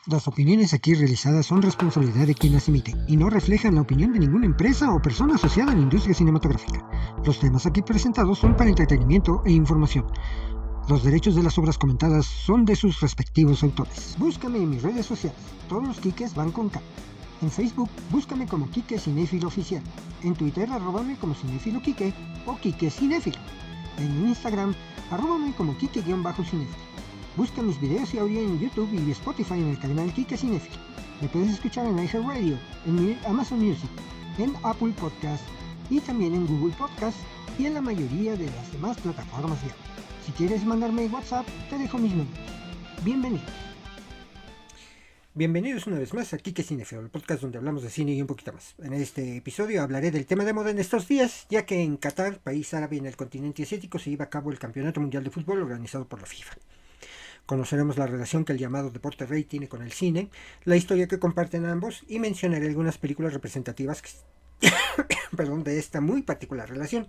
Las opiniones aquí realizadas son responsabilidad de quien las emite y no reflejan la opinión de ninguna empresa o persona asociada a la industria cinematográfica. Los temas aquí presentados son para entretenimiento e información. Los derechos de las obras comentadas son de sus respectivos autores. Búscame en mis redes sociales. Todos los Kikes van con K. En Facebook, búscame como Kike Cinéfilo Oficial. En Twitter, arróbame como Cinéfilo Kike o Kike Cinéfilo. En Instagram, arróbame como Kike-Cinéfilo. Busca mis videos y audio en YouTube y Spotify en el canal Kike Cinéfilo. Me puedes escuchar en iHeartRadio, en Amazon Music, en Apple Podcast y también en Google Podcast y en la mayoría de las demás plataformas de audio. Si quieres mandarme WhatsApp, te dejo mis números. Bienvenidos. Bienvenidos una vez más a Kike Cinéfilo, el podcast donde hablamos de cine y un poquito más. En este episodio hablaré del tema de moda en estos días, ya que en Qatar, país árabe en el continente asiático, se lleva a cabo el Campeonato Mundial de Fútbol organizado por la FIFA. Conoceremos la relación que el llamado deporte rey tiene con el cine, la historia que comparten ambos y mencionaré algunas películas representativas de esta muy particular relación.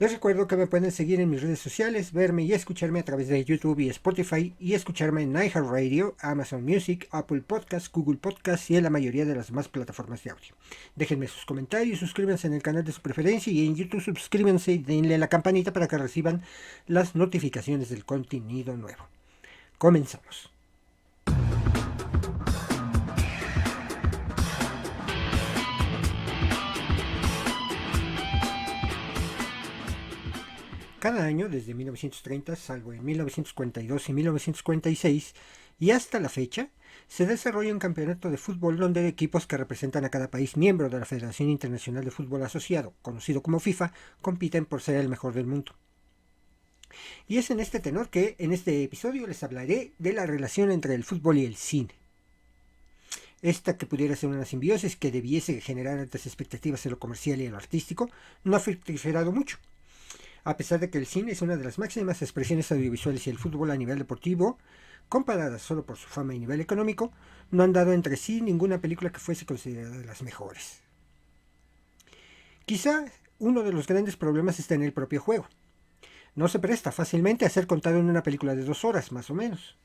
Les recuerdo que me pueden seguir en mis redes sociales, verme y escucharme a través de YouTube y Spotify y escucharme en iHeartRadio, Amazon Music, Apple Podcasts, Google Podcasts y en la mayoría de las demás plataformas de audio. Déjenme sus comentarios, suscríbanse en el canal de su preferencia y en YouTube suscríbanse y denle a la campanita para que reciban las notificaciones del contenido nuevo. Comenzamos. Cada año, desde 1930, salvo en 1942 y 1946, y hasta la fecha, se desarrolla un campeonato de fútbol donde equipos que representan a cada país miembro de la Federación Internacional de Fútbol Asociado, conocido como FIFA, compiten por ser el mejor del mundo. Y es en este tenor que, en este episodio, les hablaré de la relación entre el fútbol y el cine. Esta, que pudiera ser una simbiosis que debiese generar altas expectativas en lo comercial y en lo artístico, no ha fructificado mucho. A pesar de que el cine es una de las máximas expresiones audiovisuales y el fútbol a nivel deportivo, comparadas solo por su fama y nivel económico, no han dado entre sí ninguna película que fuese considerada de las mejores. Quizá uno de los grandes problemas está en el propio juego. No se presta fácilmente a ser contado en una película de 2 horas, más o menos.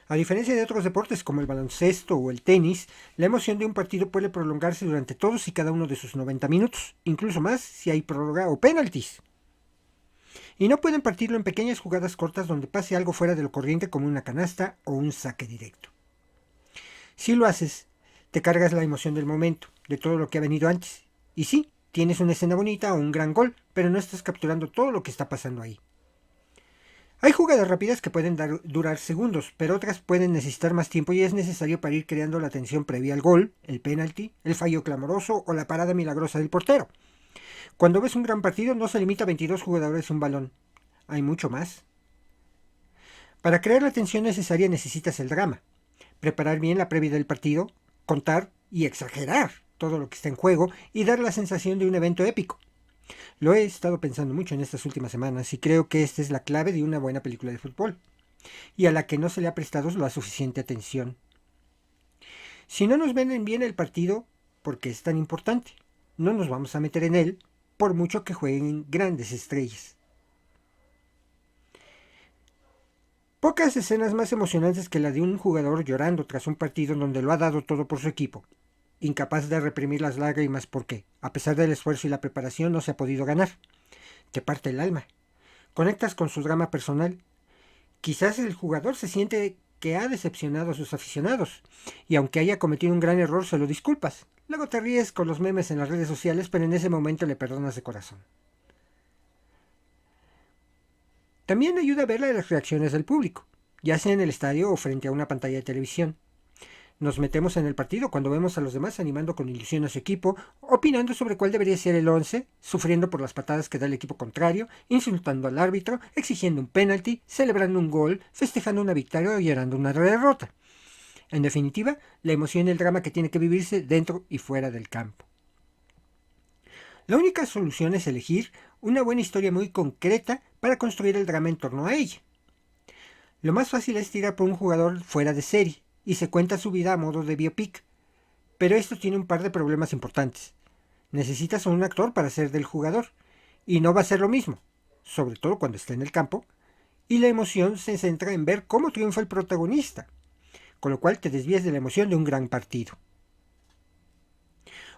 A diferencia de otros deportes como el baloncesto o el tenis, la emoción de un partido puede prolongarse durante todos y cada uno de sus 90 minutos, incluso más si hay prórroga o penaltis. Y no pueden partirlo en pequeñas jugadas cortas donde pase algo fuera de lo corriente como una canasta o un saque directo. Si lo haces, te cargas la emoción del momento, de todo lo que ha venido antes. Y sí, tienes una escena bonita o un gran gol, pero no estás capturando todo lo que está pasando ahí. Hay jugadas rápidas que pueden durar segundos, pero otras pueden necesitar más tiempo y es necesario para ir creando la tensión previa al gol, el penalti, el fallo clamoroso o la parada milagrosa del portero. Cuando ves un gran partido no se limita a 22 jugadores y un balón. Hay mucho más. Para crear la tensión necesaria necesitas el drama. Preparar bien la previa del partido, contar y exagerar todo lo que está en juego y dar la sensación de un evento épico. Lo he estado pensando mucho en estas últimas semanas y creo que esta es la clave de una buena película de fútbol, y a la que no se le ha prestado la suficiente atención. Si no nos venden bien el partido, ¿por qué es tan importante? No nos vamos a meter en él, por mucho que jueguen grandes estrellas. Pocas escenas más emocionantes que la de un jugador llorando tras un partido en donde lo ha dado todo por su equipo, incapaz de reprimir las lágrimas porque, a pesar del esfuerzo y la preparación, no se ha podido ganar. Te parte el alma. Conectas con su drama personal. Quizás el jugador se siente que ha decepcionado a sus aficionados, y aunque haya cometido un gran error, se lo disculpas. Luego te ríes con los memes en las redes sociales, pero en ese momento le perdonas de corazón. También ayuda a ver las reacciones del público, ya sea en el estadio o frente a una pantalla de televisión. Nos metemos en el partido cuando vemos a los demás animando con ilusión a su equipo, opinando sobre cuál debería ser el 11, sufriendo por las patadas que da el equipo contrario, insultando al árbitro, exigiendo un penalti, celebrando un gol, festejando una victoria o llorando una derrota. En definitiva, la emoción y el drama que tiene que vivirse dentro y fuera del campo. La única solución es elegir una buena historia muy concreta para construir el drama en torno a ella. Lo más fácil es tirar por un jugador fuera de serie y se cuenta su vida a modo de biopic, pero esto tiene un par de problemas importantes. Necesitas a un actor para ser del jugador, y no va a ser lo mismo, sobre todo cuando está en el campo, y la emoción se centra en ver cómo triunfa el protagonista. con lo cual te desvías de la emoción de un gran partido.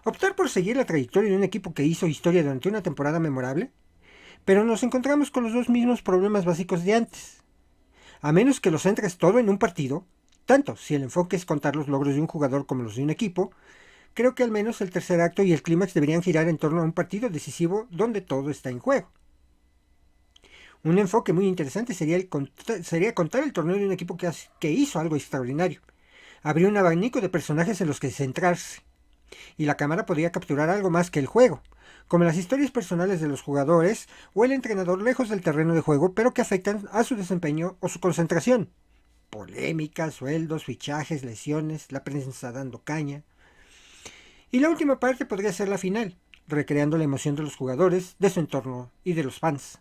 Optar por seguir la trayectoria de un equipo que hizo historia durante una temporada memorable, pero nos encontramos con los dos mismos problemas básicos de antes. A menos que lo centres todo en un partido, tanto si el enfoque es contar los logros de un jugador como los de un equipo, creo que al menos el tercer acto y el clímax deberían girar en torno a un partido decisivo donde todo está en juego. Un enfoque muy interesante sería contar el torneo de un equipo que hizo algo extraordinario. Habría un abanico de personajes en los que centrarse, y la cámara podría capturar algo más que el juego, como las historias personales de los jugadores o el entrenador lejos del terreno de juego, pero que afectan a su desempeño o su concentración. Polémicas, sueldos, fichajes, lesiones, la prensa dando caña. Y la última parte podría ser la final, recreando la emoción de los jugadores, de su entorno y de los fans.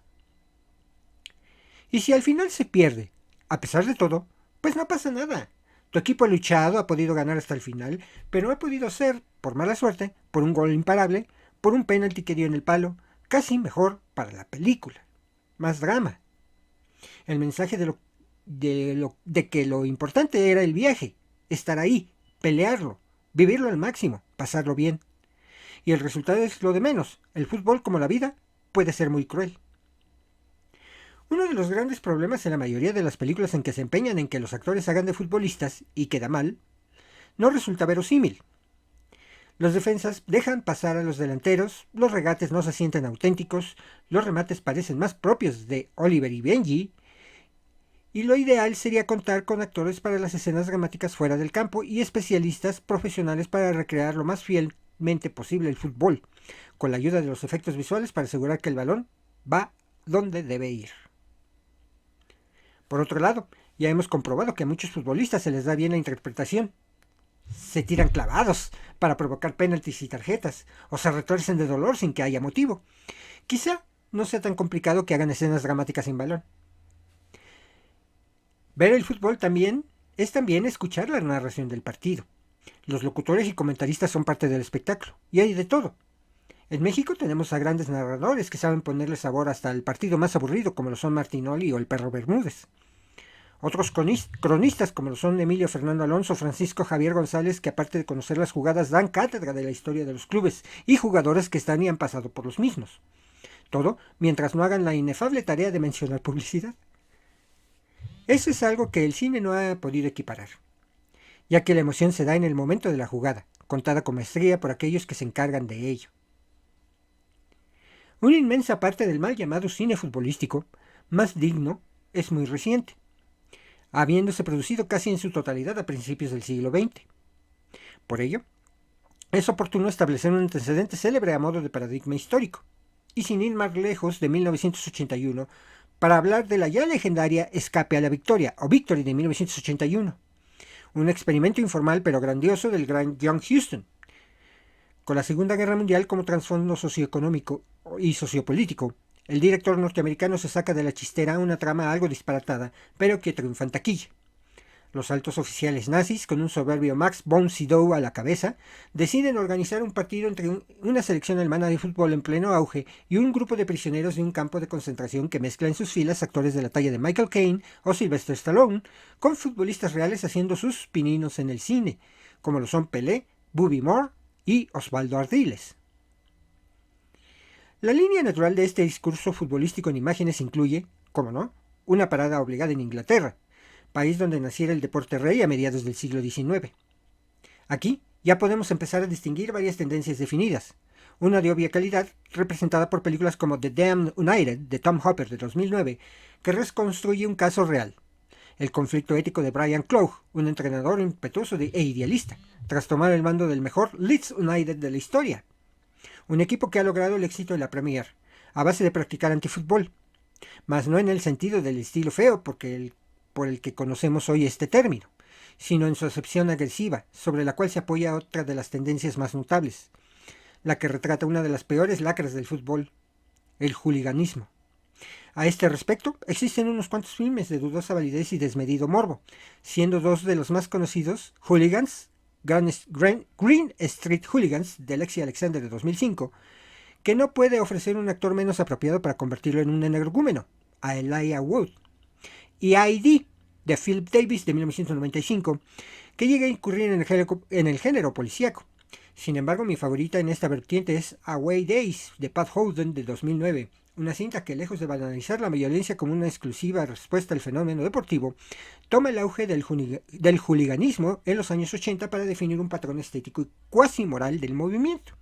Y si al final se pierde, a pesar de todo, pues no pasa nada. Tu equipo ha luchado, ha podido ganar hasta el final, pero no ha podido ser, por mala suerte, por un gol imparable, por un penalti que dio en el palo, casi mejor para la película. Más drama. El mensaje de que lo importante era el viaje, estar ahí, pelearlo, vivirlo al máximo, pasarlo bien. Y el resultado es lo de menos. El fútbol, como la vida, puede ser muy cruel. Uno de los grandes problemas en la mayoría de las películas en que se empeñan en que los actores hagan de futbolistas, y queda mal, no resulta verosímil. Los defensas dejan pasar a los delanteros, los regates no se sienten auténticos, los remates parecen más propios de Oliver y Benji, y lo ideal sería contar con actores para las escenas dramáticas fuera del campo y especialistas profesionales para recrear lo más fielmente posible el fútbol, con la ayuda de los efectos visuales para asegurar que el balón va donde debe ir. Por otro lado, ya hemos comprobado que a muchos futbolistas se les da bien la interpretación. Se tiran clavados para provocar penaltis y tarjetas, o se retuercen de dolor sin que haya motivo. Quizá no sea tan complicado que hagan escenas dramáticas sin balón. Ver el fútbol también es escuchar la narración del partido. Los locutores y comentaristas son parte del espectáculo, y hay de todo. En México tenemos a grandes narradores que saben ponerle sabor hasta el partido más aburrido, como lo son Martinoli o el Perro Bermúdez. Otros cronistas, como lo son Emilio Fernando Alonso, Francisco Javier González, que aparte de conocer las jugadas dan cátedra de la historia de los clubes y jugadores que están y han pasado por los mismos. Todo mientras no hagan la inefable tarea de mencionar publicidad. Eso es algo que el cine no ha podido equiparar, ya que la emoción se da en el momento de la jugada, contada con maestría por aquellos que se encargan de ello. Una inmensa parte del mal llamado cine futbolístico, más digno, es muy reciente, habiéndose producido casi en su totalidad a principios del siglo XX. Por ello, es oportuno establecer un antecedente célebre a modo de paradigma histórico, y sin ir más lejos de 1981, para hablar de la ya legendaria Escape a la Victoria, o Victory de 1981, un experimento informal pero grandioso del gran John Huston, con la Segunda Guerra Mundial como trasfondo socioeconómico y sociopolítico. El director norteamericano se saca de la chistera una trama algo disparatada, pero que triunfa en taquilla. Los altos oficiales nazis, con un soberbio Max von Sydow a la cabeza, deciden organizar un partido entre una selección alemana de fútbol en pleno auge y un grupo de prisioneros de un campo de concentración que mezcla en sus filas actores de la talla de Michael Caine o Sylvester Stallone, con futbolistas reales haciendo sus pininos en el cine, como lo son Pelé, Bobby Moore y Osvaldo Ardiles. La línea natural de este discurso futbolístico en imágenes incluye, como no, una parada obligada en Inglaterra, país donde naciera el deporte rey a mediados del siglo XIX. Aquí ya podemos empezar a distinguir varias tendencias definidas. Una de obvia calidad, representada por películas como The Damned United de Tom Hopper de 2009, que reconstruye un caso real. El conflicto ético de Brian Clough, un entrenador impetuoso e idealista, tras tomar el mando del mejor Leeds United de la historia. Un equipo que ha logrado el éxito en la Premier, a base de practicar antifútbol, mas no en el sentido del estilo feo por el que conocemos hoy este término, sino en su acepción agresiva, sobre la cual se apoya otra de las tendencias más notables, la que retrata una de las peores lacras del fútbol, el hooliganismo. A este respecto, existen unos cuantos filmes de dudosa validez y desmedido morbo, siendo dos de los más conocidos, Hooligans, Green Street Hooligans, de Lexi Alexander de 2005, que no puede ofrecer un actor menos apropiado para convertirlo en un energúmeno, a Elijah Wood, y ID, de Philip Davis de 1995, que llega a incurrir en el género policíaco. Sin embargo, mi favorita en esta vertiente es Away Days de Pat Howden de 2009, una cinta que, lejos de banalizar la violencia como una exclusiva respuesta al fenómeno deportivo, toma el auge del hooliganismo en los años 80 para definir un patrón estético y cuasi moral del movimiento.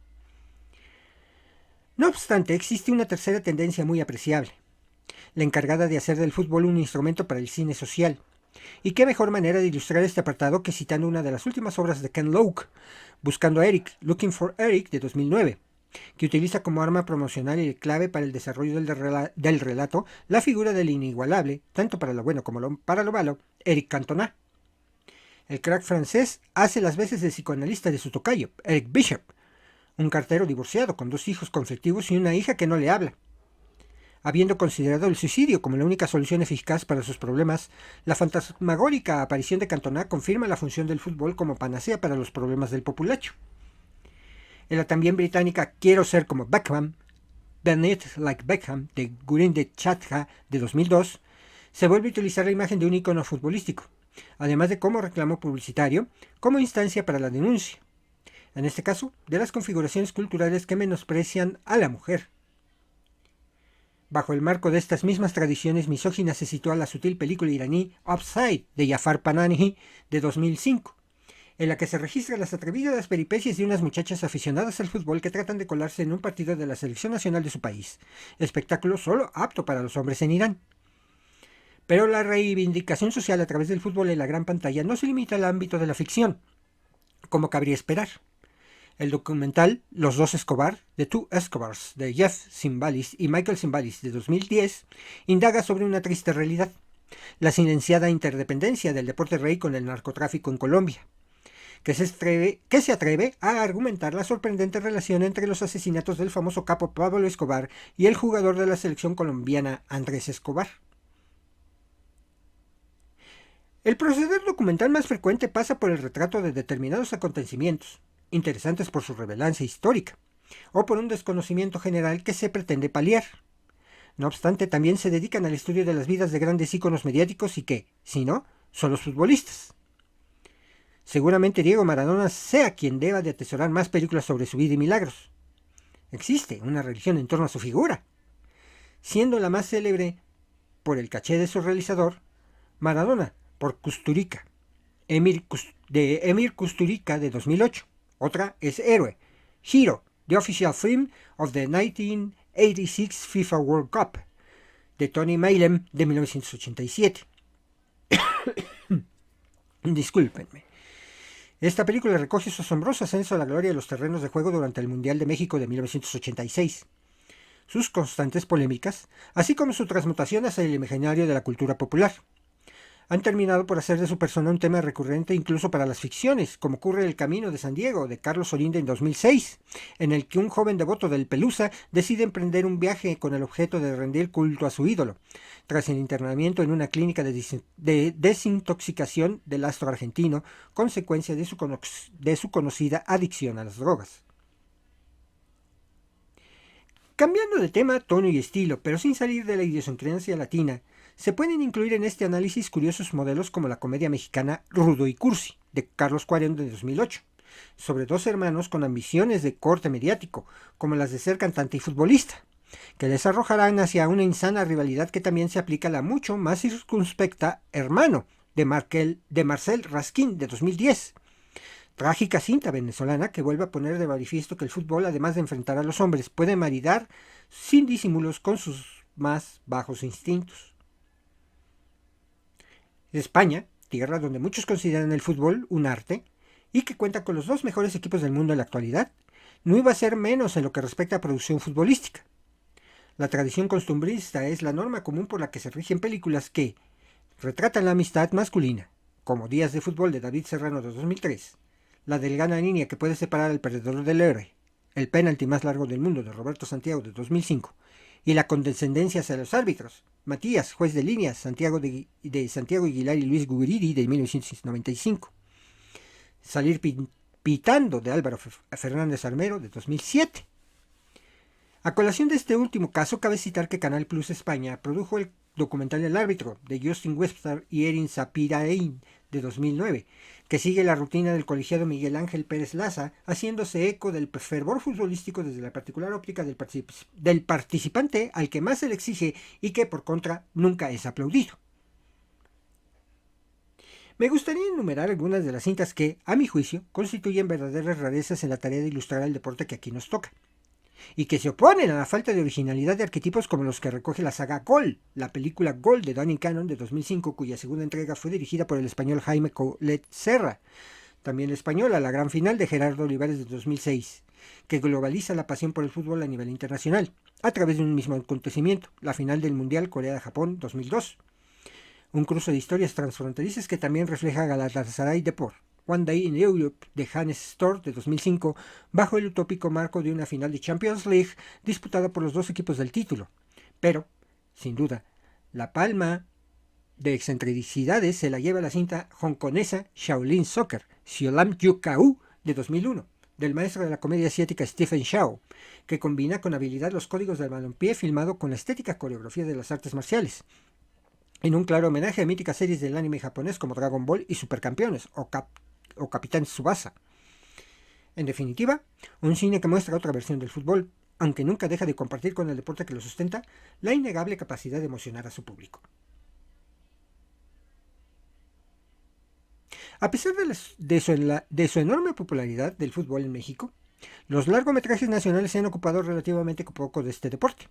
No obstante, existe una tercera tendencia muy apreciable, la encargada de hacer del fútbol un instrumento para el cine social. Y qué mejor manera de ilustrar este apartado que citando una de las últimas obras de Ken Loach, Buscando a Eric, Looking for Eric, de 2009, que utiliza como arma promocional y clave para el desarrollo del relato la figura del inigualable, tanto para lo bueno como para lo malo, Eric Cantona. El crack francés hace las veces de psicoanalista de su tocayo, Eric Bishop, un cartero divorciado con 2 hijos conflictivos y una hija que no le habla. Habiendo considerado el suicidio como la única solución eficaz para sus problemas, la fantasmagórica aparición de Cantona confirma la función del fútbol como panacea para los problemas del populacho. En la también británica Quiero ser como Beckham, Beneath Like Beckham, de Gurinder Chadha de 2002, se vuelve a utilizar la imagen de un ícono futbolístico, además de como reclamo publicitario, como instancia para la denuncia. En este caso, de las configuraciones culturales que menosprecian a la mujer. Bajo el marco de estas mismas tradiciones misóginas se sitúa la sutil película iraní Upside de Jafar Panahi de 2005, en la que se registran las atrevidas peripecias de unas muchachas aficionadas al fútbol que tratan de colarse en un partido de la selección nacional de su país, espectáculo solo apto para los hombres en Irán. Pero la reivindicación social a través del fútbol en la gran pantalla no se limita al ámbito de la ficción, como cabría esperar. El documental Los dos Escobar, The Two Escobars, de Jeff Zimbalist y Michael Zimbalist de 2010, indaga sobre una triste realidad, la silenciada interdependencia del deporte rey con el narcotráfico en Colombia, que se atreve a argumentar la sorprendente relación entre los asesinatos del famoso capo Pablo Escobar y el jugador de la selección colombiana Andrés Escobar. El proceder documental más frecuente pasa por el retrato de determinados acontecimientos, interesantes por su relevancia histórica, o por un desconocimiento general que se pretende paliar. No obstante, también se dedican al estudio de las vidas de grandes íconos mediáticos y que, si no, son los futbolistas. Seguramente Diego Maradona sea quien deba de atesorar más películas sobre su vida y milagros. Existe una religión en torno a su figura, siendo la más célebre por el caché de su realizador, Maradona, por Kusturica, de Emir Kusturica de 2008. Otra es Héroe, Hero, The Official Film of the 1986 FIFA World Cup, de Tony Mayhem de 1987. Discúlpenme. Esta película recoge su asombroso ascenso a la gloria de los terrenos de juego durante el Mundial de México de 1986, sus constantes polémicas, así como su transmutación hacia el imaginario de la cultura popular. Han terminado por hacer de su persona un tema recurrente incluso para las ficciones, como ocurre en El Camino de San Diego, de Carlos Olinda en 2006, en el que un joven devoto del Pelusa decide emprender un viaje con el objeto de rendir culto a su ídolo, tras el internamiento en una clínica de desintoxicación del astro argentino, consecuencia de su conocida adicción a las drogas. Cambiando de tema, tono y estilo, pero sin salir de la idiosincrasia latina, se pueden incluir en este análisis curiosos modelos como la comedia mexicana Rudo y Cursi, de Carlos Cuarón de 2008, sobre 2 hermanos con ambiciones de corte mediático, como las de ser cantante y futbolista, que les arrojarán hacia una insana rivalidad que también se aplica a la mucho más circunspecta Hermano, de Marcel Raskin de 2010. Trágica cinta venezolana que vuelve a poner de manifiesto que el fútbol, además de enfrentar a los hombres, puede maridar sin disimulos con sus más bajos instintos. España, tierra donde muchos consideran el fútbol un arte, y que cuenta con los 2 mejores equipos del mundo en la actualidad, no iba a ser menos en lo que respecta a producción futbolística. La tradición costumbrista es la norma común por la que se rigen películas que retratan la amistad masculina, como Días de Fútbol de David Serrano de 2003, La delgada línea que puede separar al perdedor del héroe, El penalti más largo del mundo de Roberto Santiago de 2005, y la condescendencia hacia los árbitros, Matías, juez de línea, de Santiago Aguilar y Luis Guridi de 1995. Salir pitando de Álvaro Fernández Armero de 2007. A colación de este último caso, cabe citar que Canal Plus España produjo el documental El árbitro, de Justin Webster y Erin Sapirain, de 2009, que sigue la rutina del colegiado Miguel Ángel Pérez Laza, haciéndose eco del fervor futbolístico desde la particular óptica del participante al que más se le exige y que, por contra, nunca es aplaudido. Me gustaría enumerar algunas de las cintas que, a mi juicio, constituyen verdaderas rarezas en la tarea de ilustrar el deporte que aquí nos toca, y que se oponen a la falta de originalidad de arquetipos como los que recoge la saga Gol, la película Gol de Danny Cannon de 2005, cuya segunda entrega fue dirigida por el español Jaime Colet Serra, también española, La gran final de Gerardo Olivares de 2006, que globaliza la pasión por el fútbol a nivel internacional, a través de un mismo acontecimiento, la final del Mundial Corea-Japón 2002. Un cruce de historias transfronterizas que también refleja Galatasaray Depor, One Day in Europe de Hannes Storr de 2005, bajo el utópico marco de una final de Champions League disputada por los dos equipos del título. Pero, sin duda, la palma de excentricidades se la lleva la cinta hongkonesa Shaolin Soccer, Siolam Yukau, de 2001, del maestro de la comedia asiática Stephen Chow, que combina con habilidad los códigos del balompié filmado con la estética coreografía de las artes marciales, en un claro homenaje a míticas series del anime japonés como Dragon Ball y Supercampeones o Capitán Tsubasa. En definitiva, un cine que muestra otra versión del fútbol, aunque nunca deja de compartir con el deporte que lo sustenta la innegable capacidad de emocionar a su público. A pesar de su enorme popularidad del fútbol en México, los largometrajes nacionales se han ocupado relativamente poco de este deporte.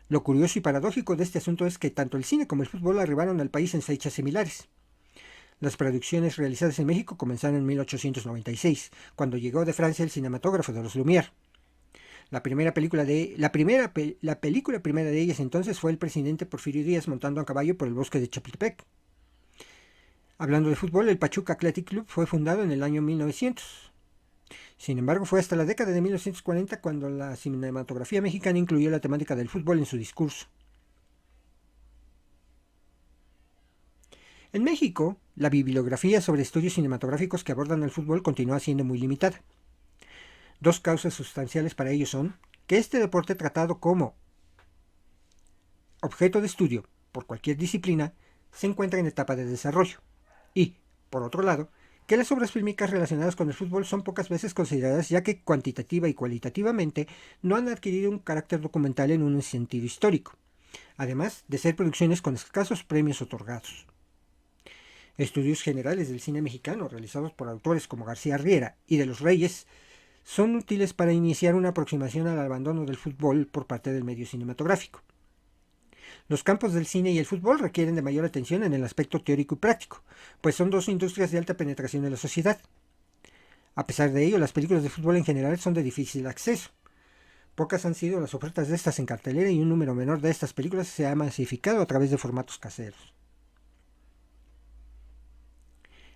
Lo curioso y paradójico de este asunto es que tanto el cine como el fútbol arribaron al país en fechas similares. Las producciones realizadas en México comenzaron en 1896, cuando llegó de Francia el cinematógrafo de los Lumière. La película primera de ellas entonces fue El presidente Porfirio Díaz montando a caballo por el bosque de Chapultepec. Hablando de fútbol, el Pachuca Athletic Club fue fundado en el año 1900. Sin embargo, fue hasta la década de 1940 cuando la cinematografía mexicana incluyó la temática del fútbol en su discurso. En México, la bibliografía sobre estudios cinematográficos que abordan el fútbol continúa siendo muy limitada. Dos causas sustanciales para ello son que este deporte tratado como objeto de estudio por cualquier disciplina se encuentra en etapa de desarrollo y, por otro lado, que las obras fílmicas relacionadas con el fútbol son pocas veces consideradas ya que cuantitativa y cualitativamente no han adquirido un carácter documental en un sentido histórico, además de ser producciones con escasos premios otorgados. Estudios generales del cine mexicano realizados por autores como García Riera y de los Reyes son útiles para iniciar una aproximación al abandono del fútbol por parte del medio cinematográfico. Los campos del cine y el fútbol requieren de mayor atención en el aspecto teórico y práctico, pues son dos industrias de alta penetración en la sociedad. A pesar de ello, las películas de fútbol en general son de difícil acceso. Pocas han sido las ofertas de estas en cartelera y un número menor de estas películas se ha masificado a través de formatos caseros.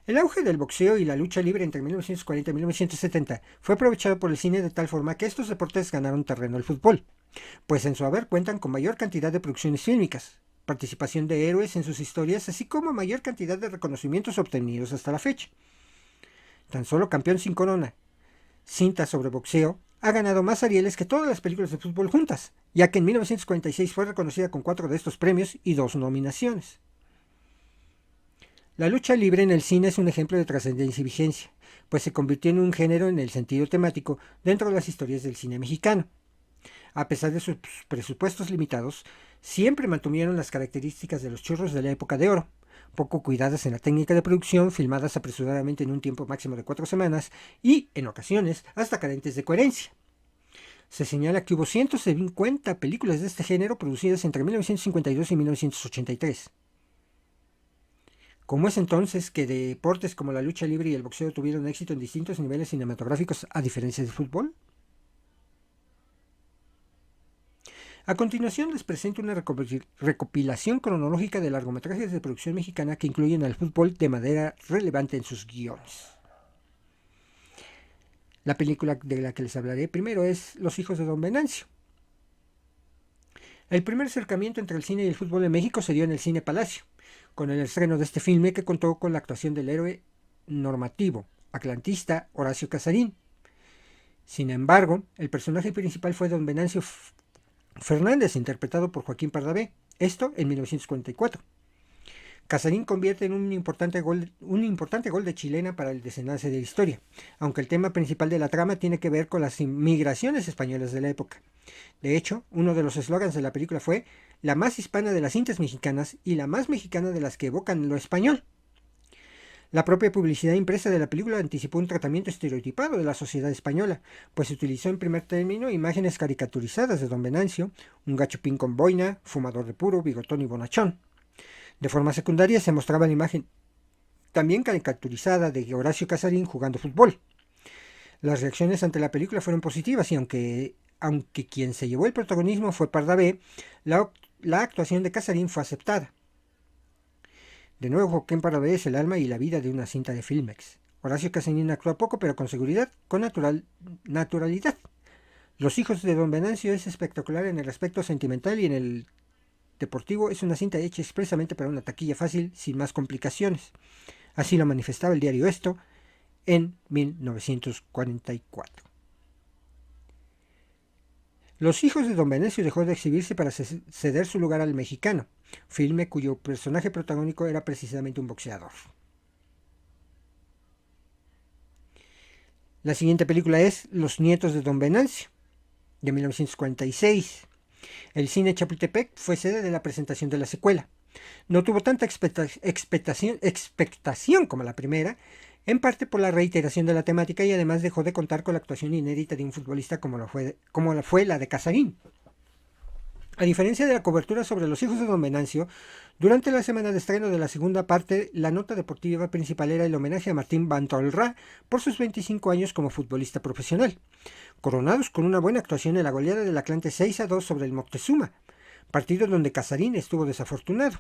El auge del boxeo y la lucha libre entre 1940 y 1970 fue aprovechado por el cine de tal forma que estos deportes ganaron terreno al fútbol, pues en su haber cuentan con mayor cantidad de producciones fílmicas, participación de héroes en sus historias, así como mayor cantidad de reconocimientos obtenidos hasta la fecha. Tan solo Campeón sin corona, cinta sobre boxeo, ha ganado más Arieles que todas las películas de fútbol juntas, ya que en 1946 fue reconocida con 4 de estos premios y 2 nominaciones. La lucha libre en el cine es un ejemplo de trascendencia y vigencia, pues se convirtió en un género en el sentido temático dentro de las historias del cine mexicano. A pesar de sus presupuestos limitados, siempre mantuvieron las características de los churros de la época de oro, poco cuidadas en la técnica de producción, filmadas apresuradamente en un tiempo máximo de 4 semanas y, en ocasiones, hasta carentes de coherencia. Se señala que hubo 150 películas de este género producidas entre 1952 y 1983. ¿Cómo es entonces que deportes como la lucha libre y el boxeo tuvieron éxito en distintos niveles cinematográficos a diferencia del fútbol? A continuación les presento una recopilación cronológica de largometrajes de producción mexicana que incluyen al fútbol de manera relevante en sus guiones. La película de la que les hablaré primero es Los hijos de Don Venancio. El primer acercamiento entre el cine y el fútbol en México se dio en el Cine Palacio, con el estreno de este filme que contó con la actuación del héroe normativo, atlantista Horacio Casarín. Sin embargo, el personaje principal fue Don Venancio Fernández, interpretado por Joaquín Pardavé, esto en 1944. Casarín convierte en un importante gol de chilena para el desenlace de la historia, aunque el tema principal de la trama tiene que ver con las migraciones españolas de la época. De hecho, uno de los eslogans de la película fue la más hispana de las cintas mexicanas y la más mexicana de las que evocan lo español. La propia publicidad impresa de la película anticipó un tratamiento estereotipado de la sociedad española, pues utilizó en primer término imágenes caricaturizadas de don Venancio, un gachupín con boina, fumador de puro, bigotón y bonachón. De forma secundaria se mostraba la imagen también caricaturizada de Horacio Casarín jugando fútbol. Las reacciones ante la película fueron positivas y aunque quien se llevó el protagonismo fue Pardavé, la actuación de Casarín fue aceptada. De nuevo, Joaquín Pardavé es el alma y la vida de una cinta de Filmex. Horacio Casarín actúa poco, pero con seguridad, con naturalidad. Los hijos de don Venancio es espectacular en el aspecto sentimental y en el deportivo es una cinta hecha expresamente para una taquilla fácil, sin más complicaciones. Así lo manifestaba el diario Esto en 1944. Los hijos de don Venancio dejó de exhibirse para ceder su lugar al mexicano, filme cuyo personaje protagónico era precisamente un boxeador. La siguiente película es Los nietos de don Venancio, de 1946. El cine Chapultepec fue sede de la presentación de la secuela. No tuvo tanta expectación como la primera, en parte por la reiteración de la temática y además dejó de contar con la actuación inédita de un futbolista como lo fue la de Casarín. A diferencia de la cobertura sobre los hijos de don Venancio, durante la semana de estreno de la segunda parte, la nota deportiva principal era el homenaje a Martín Bantolrá por sus 25 años como futbolista profesional, coronados con una buena actuación en la goleada del Atlante 6-2 sobre el Moctezuma, partido donde Casarín estuvo desafortunado.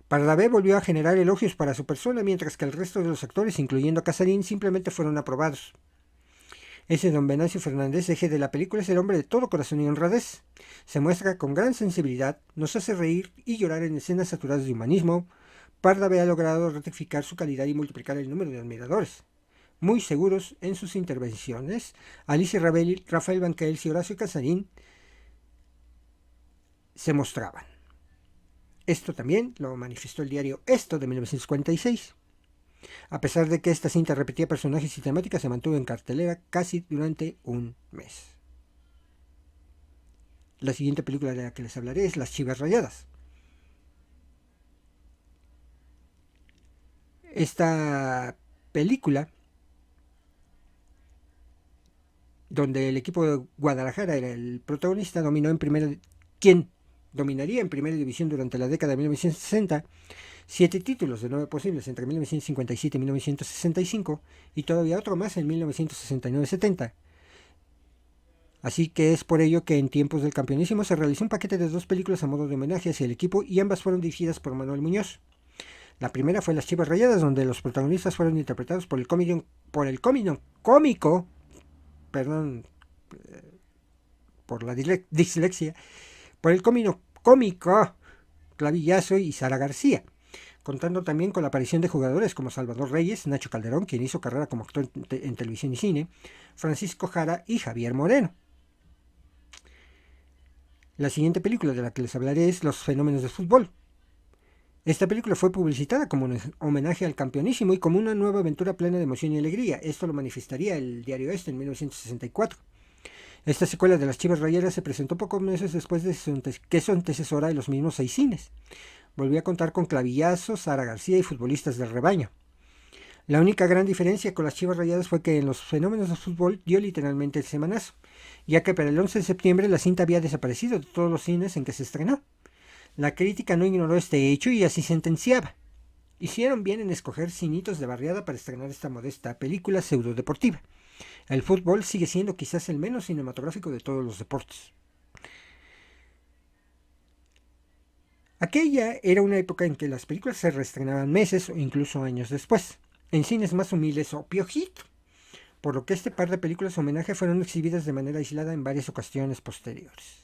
Pardavé volvió a generar elogios para su persona, mientras que el resto de los actores, incluyendo a Casarín, simplemente fueron aprobados. Ese don Venancio Fernández, eje de la película, es el hombre de todo corazón y honradez. Se muestra con gran sensibilidad, nos hace reír y llorar en escenas saturadas de humanismo. Pardavé ha logrado rectificar su calidad y multiplicar el número de admiradores. Muy seguros en sus intervenciones, Alicia Ravelli, Rafael Banquels y Horacio Casarín se mostraban. Esto también lo manifestó el diario Esto de 1946. A pesar de que esta cinta repetía personajes y temáticas, se mantuvo en cartelera casi durante un mes. La siguiente película de la que les hablaré es Las Chivas Rayadas. Esta película, donde el equipo de Guadalajara era el protagonista, quien dominaría en primera división durante la década de 1960, 7 títulos de 9 posibles entre 1957 y 1965 y todavía otro más en 1969-70. Así que es por ello que en tiempos del campeonísimo se realizó un paquete de 2 películas a modo de homenaje hacia el equipo y ambas fueron dirigidas por Manuel Muñoz. La primera fue Las Chivas Rayadas, donde los protagonistas fueron interpretados por el cómico, por la dislexia, por el cómico Clavillazo y Sara García, contando también con la aparición de jugadores como Salvador Reyes, Nacho Calderón, quien hizo carrera como actor en televisión y cine, Francisco Jara y Javier Moreno. La siguiente película de la que les hablaré es Los fenómenos del fútbol. Esta película fue publicitada como un homenaje al campeonísimo y como una nueva aventura plena de emoción y alegría. Esto lo manifestaría el diario Este en 1964. Esta secuela de Las Chivas Rayadas se presentó pocos meses después de que su antecesora de los mismos 6 cines. Volvió a contar con Clavillazo, Sara García y futbolistas del rebaño. La única gran diferencia con Las Chivas Rayadas fue que en Los fenómenos del fútbol dio literalmente el semanazo, ya que para el 11 de septiembre la cinta había desaparecido de todos los cines en que se estrenó. La crítica no ignoró este hecho y así sentenciaba: hicieron bien en escoger cinitos de barriada para estrenar esta modesta película pseudo-deportiva. El fútbol sigue siendo quizás el menos cinematográfico de todos los deportes. Aquella era una época en que las películas se reestrenaban meses o incluso años después, en cines más humildes o piojito, por lo que este par de películas homenaje fueron exhibidas de manera aislada en varias ocasiones posteriores.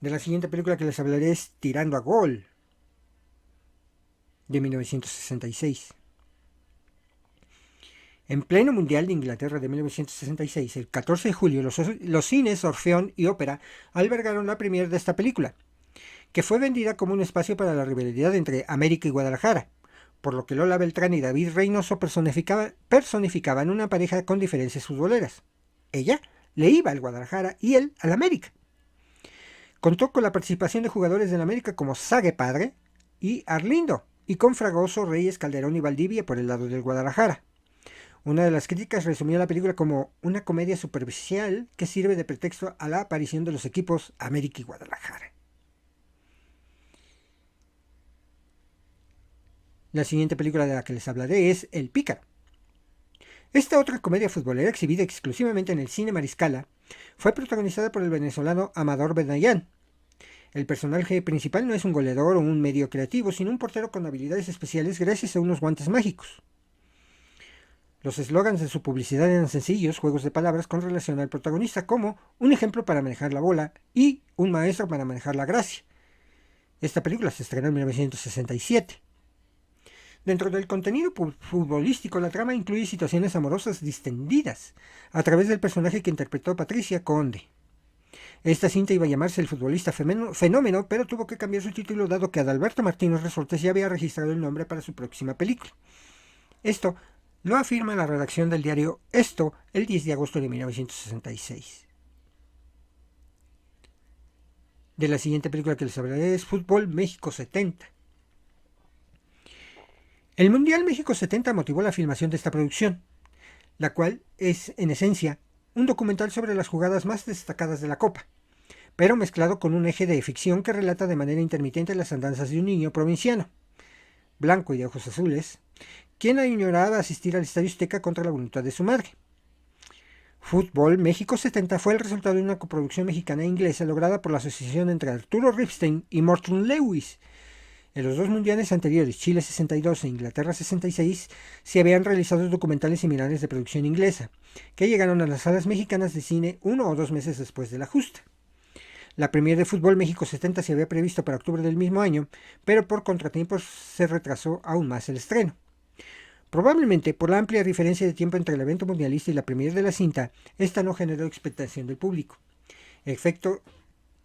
De la siguiente película que les hablaré es Tirando a Gol, de 1966. En pleno Mundial de Inglaterra de 1966, el 14 de julio, los cines Orfeón y Ópera albergaron la premier de esta película, que fue vendida como un espacio para la rivalidad entre América y Guadalajara, por lo que Lola Beltrán y David Reynoso personificaban una pareja con diferencias futboleras. Ella le iba al Guadalajara y él al América. Contó con la participación de jugadores del América como Sague Padre y Arlindo, y con Fragoso, Reyes, Calderón y Valdivia por el lado del Guadalajara. Una de las críticas resumió la película como una comedia superficial que sirve de pretexto a la aparición de los equipos América y Guadalajara. La siguiente película de la que les hablaré es El Pícaro. Esta otra comedia futbolera, exhibida exclusivamente en el Cine Mariscala, fue protagonizada por el venezolano Amador Benayan. El personaje principal no es un goleador o un medio creativo, sino un portero con habilidades especiales gracias a unos guantes mágicos. Los eslogans de su publicidad eran sencillos, juegos de palabras con relación al protagonista, como un ejemplo para manejar la bola y un maestro para manejar la gracia. Esta película se estrenó en 1967. Dentro del contenido futbolístico, la trama incluye situaciones amorosas distendidas a través del personaje que interpretó Patricia Conde. Esta cinta iba a llamarse El futbolista fenómeno, pero tuvo que cambiar su título dado que Adalberto Martínez Resortes ya había registrado el nombre para su próxima película. Esto lo afirma la redacción del diario Esto el 10 de agosto de 1966. De la siguiente película que les hablaré es Fútbol México 70. El Mundial México 70 motivó la filmación de esta producción, la cual es, en esencia, un documental sobre las jugadas más destacadas de la Copa, pero mezclado con un eje de ficción que relata de manera intermitente las andanzas de un niño provinciano, blanco y de ojos azules, quien añoraba asistir al Estadio Azteca contra la voluntad de su madre. Fútbol México 70 fue el resultado de una coproducción mexicana e inglesa lograda por la asociación entre Arturo Ripstein y Morton Lewis. En los dos mundiales anteriores, Chile 62 e Inglaterra 66, se habían realizado documentales similares de producción inglesa, que llegaron a las salas mexicanas de cine 1 o 2 meses después de la justa. La premier de Fútbol México 70 se había previsto para octubre del mismo año, pero por contratiempos se retrasó aún más el estreno. Probablemente por la amplia diferencia de tiempo entre el evento mundialista y la premier de la cinta, esta no generó expectación del público. Efecto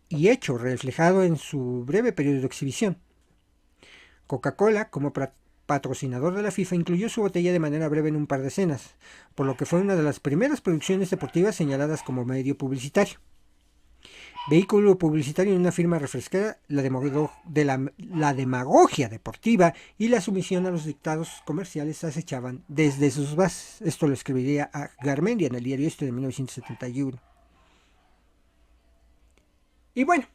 y hecho reflejado en su breve periodo de exhibición. Coca-Cola, como patrocinador de la FIFA, incluyó su botella de manera breve en un par de escenas, por lo que fue una de las primeras producciones deportivas señaladas como medio publicitario. Vehículo publicitario en una firma refrescada, la demagogia deportiva y la sumisión a los dictados comerciales se acechaban desde sus bases. Esto lo escribiría a Garmendia en el diario Este de 1971. Y bueno,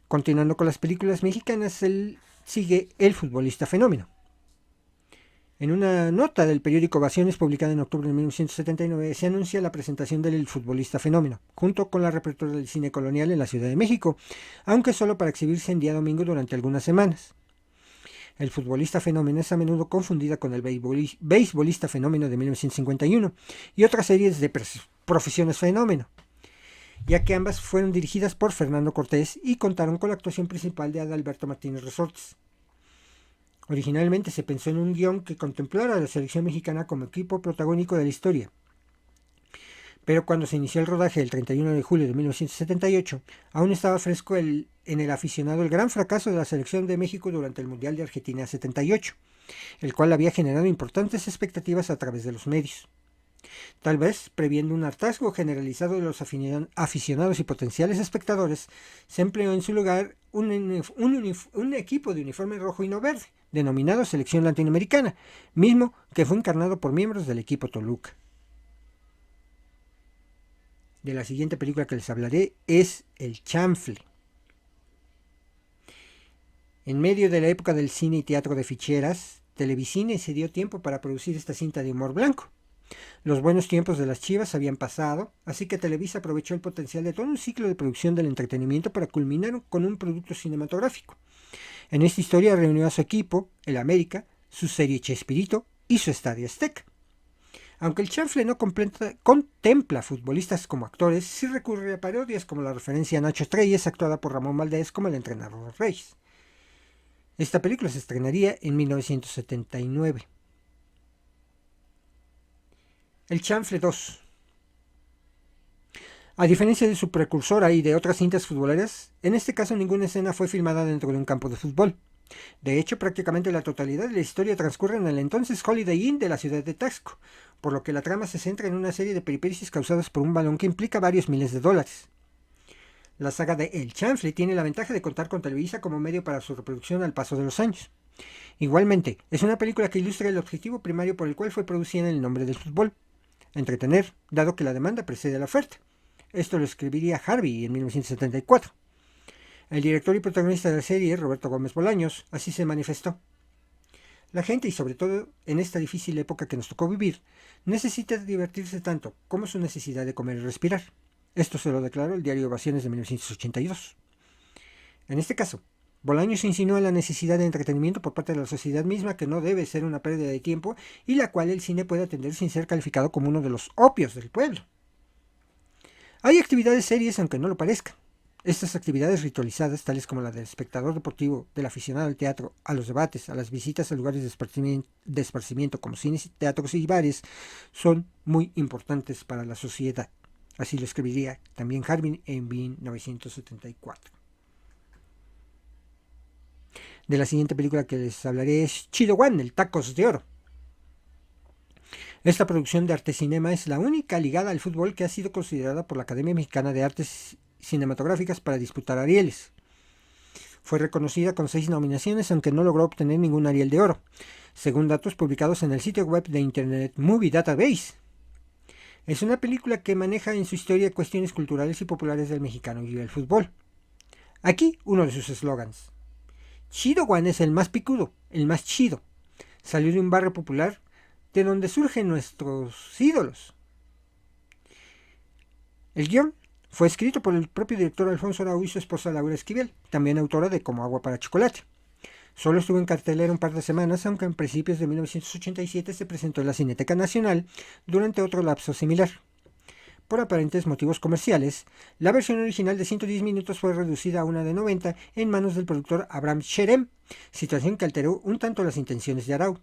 continuando con las películas mexicanas, sigue El futbolista fenómeno. En una nota del periódico Ovaciones publicada en octubre de 1979 se anuncia la presentación del futbolista fenómeno, junto con la reapertura del cine colonial en la Ciudad de México, aunque solo para exhibirse en día domingo durante algunas semanas. El futbolista fenómeno es a menudo confundida con el beisbolista fenómeno de 1951 y otras series de profesiones fenómeno, ya que ambas fueron dirigidas por Fernando Cortés y contaron con la actuación principal de Adalberto Martínez Resortes. Originalmente se pensó en un guión que contemplara a la selección mexicana como equipo protagónico de la historia, pero cuando se inició el rodaje el 31 de julio de 1978, aún estaba fresco en el aficionado el gran fracaso de la selección de México durante el Mundial de Argentina 78, el cual había generado importantes expectativas a través de los medios. Tal vez, previendo un hartazgo generalizado de los aficionados y potenciales espectadores, se empleó en su lugar un equipo de uniforme rojo y no verde, denominado Selección Latinoamericana, mismo que fue encarnado por miembros del equipo Toluca. De la siguiente película que les hablaré es El Chanfle. En medio de la época del cine y teatro de ficheras, Televicine se dio tiempo para producir esta cinta de humor blanco. Los buenos tiempos de las chivas habían pasado, así que Televisa aprovechó el potencial de todo un ciclo de producción del entretenimiento para culminar con un producto cinematográfico. En esta historia reunió a su equipo, el América, su serie Chespirito y su Estadio Azteca. Aunque el chanfle no contempla futbolistas como actores, sí recurre a parodias como la referencia a Nacho Treyes, actuada por Ramón Valdés como el entrenador de Reyes. Esta película se estrenaría en 1979. El Chanfle 2. A diferencia de su precursora y de otras cintas futboleras, en este caso ninguna escena fue filmada dentro de un campo de fútbol. De hecho, prácticamente la totalidad de la historia transcurre en el entonces Holiday Inn de la ciudad de Taxco, por lo que la trama se centra en una serie de peripecias causadas por un balón que implica varios miles de dólares. La saga de El Chanfle tiene la ventaja de contar con Televisa como medio para su reproducción al paso de los años. Igualmente, es una película que ilustra el objetivo primario por el cual fue producida en el nombre del fútbol: entretener, dado que la demanda precede a la oferta. Esto lo escribiría Harvey en 1974. El director y protagonista de la serie, Roberto Gómez Bolaños, así se manifestó. La gente, y sobre todo en esta difícil época que nos tocó vivir, necesita divertirse tanto como su necesidad de comer y respirar. Esto se lo declaró el diario Ovaciones de 1982. En este caso, Bolaños insinúa la necesidad de entretenimiento por parte de la sociedad misma, que no debe ser una pérdida de tiempo y la cual el cine puede atender sin ser calificado como uno de los opios del pueblo. Hay actividades serias aunque no lo parezcan. Estas actividades ritualizadas, tales como la del espectador deportivo, del aficionado al teatro, a los debates, a las visitas a lugares de esparcimiento como cines, teatros y bares, son muy importantes para la sociedad. Así lo escribiría también Harvey en 1974. De la siguiente película que les hablaré es Chido One, el Tacos de Oro. Esta producción de Arte Cinema es la única ligada al fútbol que ha sido considerada por la Academia Mexicana de Artes Cinematográficas para disputar Arieles. Fue reconocida con 6 nominaciones, aunque no logró obtener ningún Ariel de Oro, según datos publicados en el sitio web de Internet Movie Database. Es una película que maneja en su historia cuestiones culturales y populares del mexicano y del fútbol. Aquí uno de sus eslogans: Chido One es el más picudo, el más chido. Salió de un barrio popular de donde surgen nuestros ídolos. El guión fue escrito por el propio director Alfonso Arau y su esposa Laura Esquivel, también autora de Como agua para chocolate. Solo estuvo en cartelera un par de semanas, aunque en principios de 1987 se presentó en la Cineteca Nacional durante otro lapso similar. Por aparentes motivos comerciales, la versión original de 110 minutos fue reducida a una de 90 en manos del productor Abraham Cherem, situación que alteró un tanto las intenciones de Arau.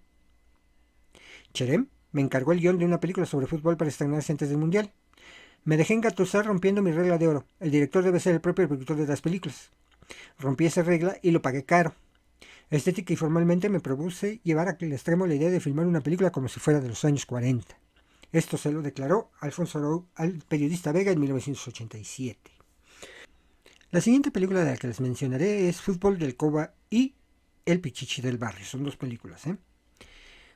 Cherem me encargó el guión de una película sobre fútbol para estrenarse antes del Mundial. Me dejé engatusar rompiendo mi regla de oro. El director debe ser el propio productor de las películas. Rompí esa regla y lo pagué caro. Estética y formalmente me propuse llevar al extremo la idea de filmar una película como si fuera de los años 40. Esto se lo declaró Alfonso Arau al periodista Vega en 1987. La siguiente película de la que les mencionaré es Fútbol del Coba y El Pichichi del Barrio. Son 2 películas,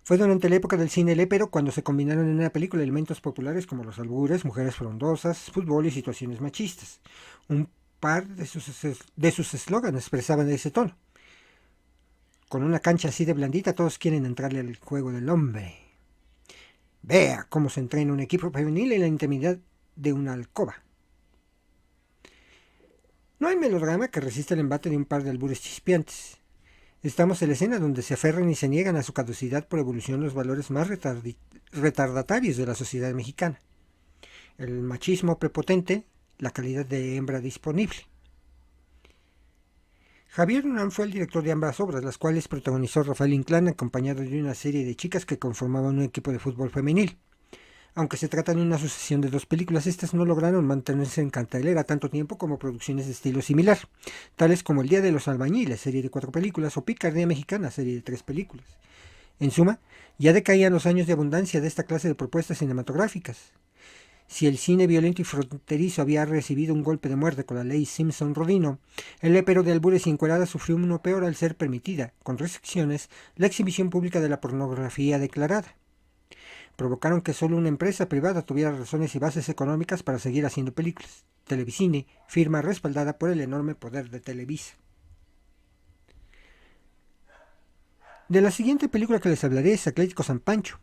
Fue durante la época del cine lépero cuando se combinaron en una película elementos populares como los albures, mujeres frondosas, fútbol y situaciones machistas. Un par de sus eslóganes expresaban ese tono. Con una cancha así de blandita, todos quieren entrarle al juego del hombre. Vea cómo se entrena un equipo femenil en la intimidad de una alcoba. No hay melodrama que resista el embate de un par de albures chispeantes. Estamos en la escena donde se aferran y se niegan a su caducidad por evolución los valores más retardatarios de la sociedad mexicana: el machismo prepotente, la calidad de hembra disponible. Javier Unán fue el director de ambas obras, las cuales protagonizó Rafael Inclán acompañado de una serie de chicas que conformaban un equipo de fútbol femenil. Aunque se trata de una sucesión de 2 películas, estas no lograron mantenerse en cartelera tanto tiempo como producciones de estilo similar, tales como El Día de los Albañiles, serie de 4 películas, o Picardía Mexicana, serie de 3 películas. En suma, ya decaían los años de abundancia de esta clase de propuestas cinematográficas. Si el cine violento y fronterizo había recibido un golpe de muerte con la ley Simpson-Rodino, el lépero de albures y encueradas sufrió uno peor al ser permitida, con restricciones, la exhibición pública de la pornografía declarada. Provocaron que solo una empresa privada tuviera razones y bases económicas para seguir haciendo películas: Televicine, firma respaldada por el enorme poder de Televisa. De la siguiente película que les hablaré es Atlético San Pancho.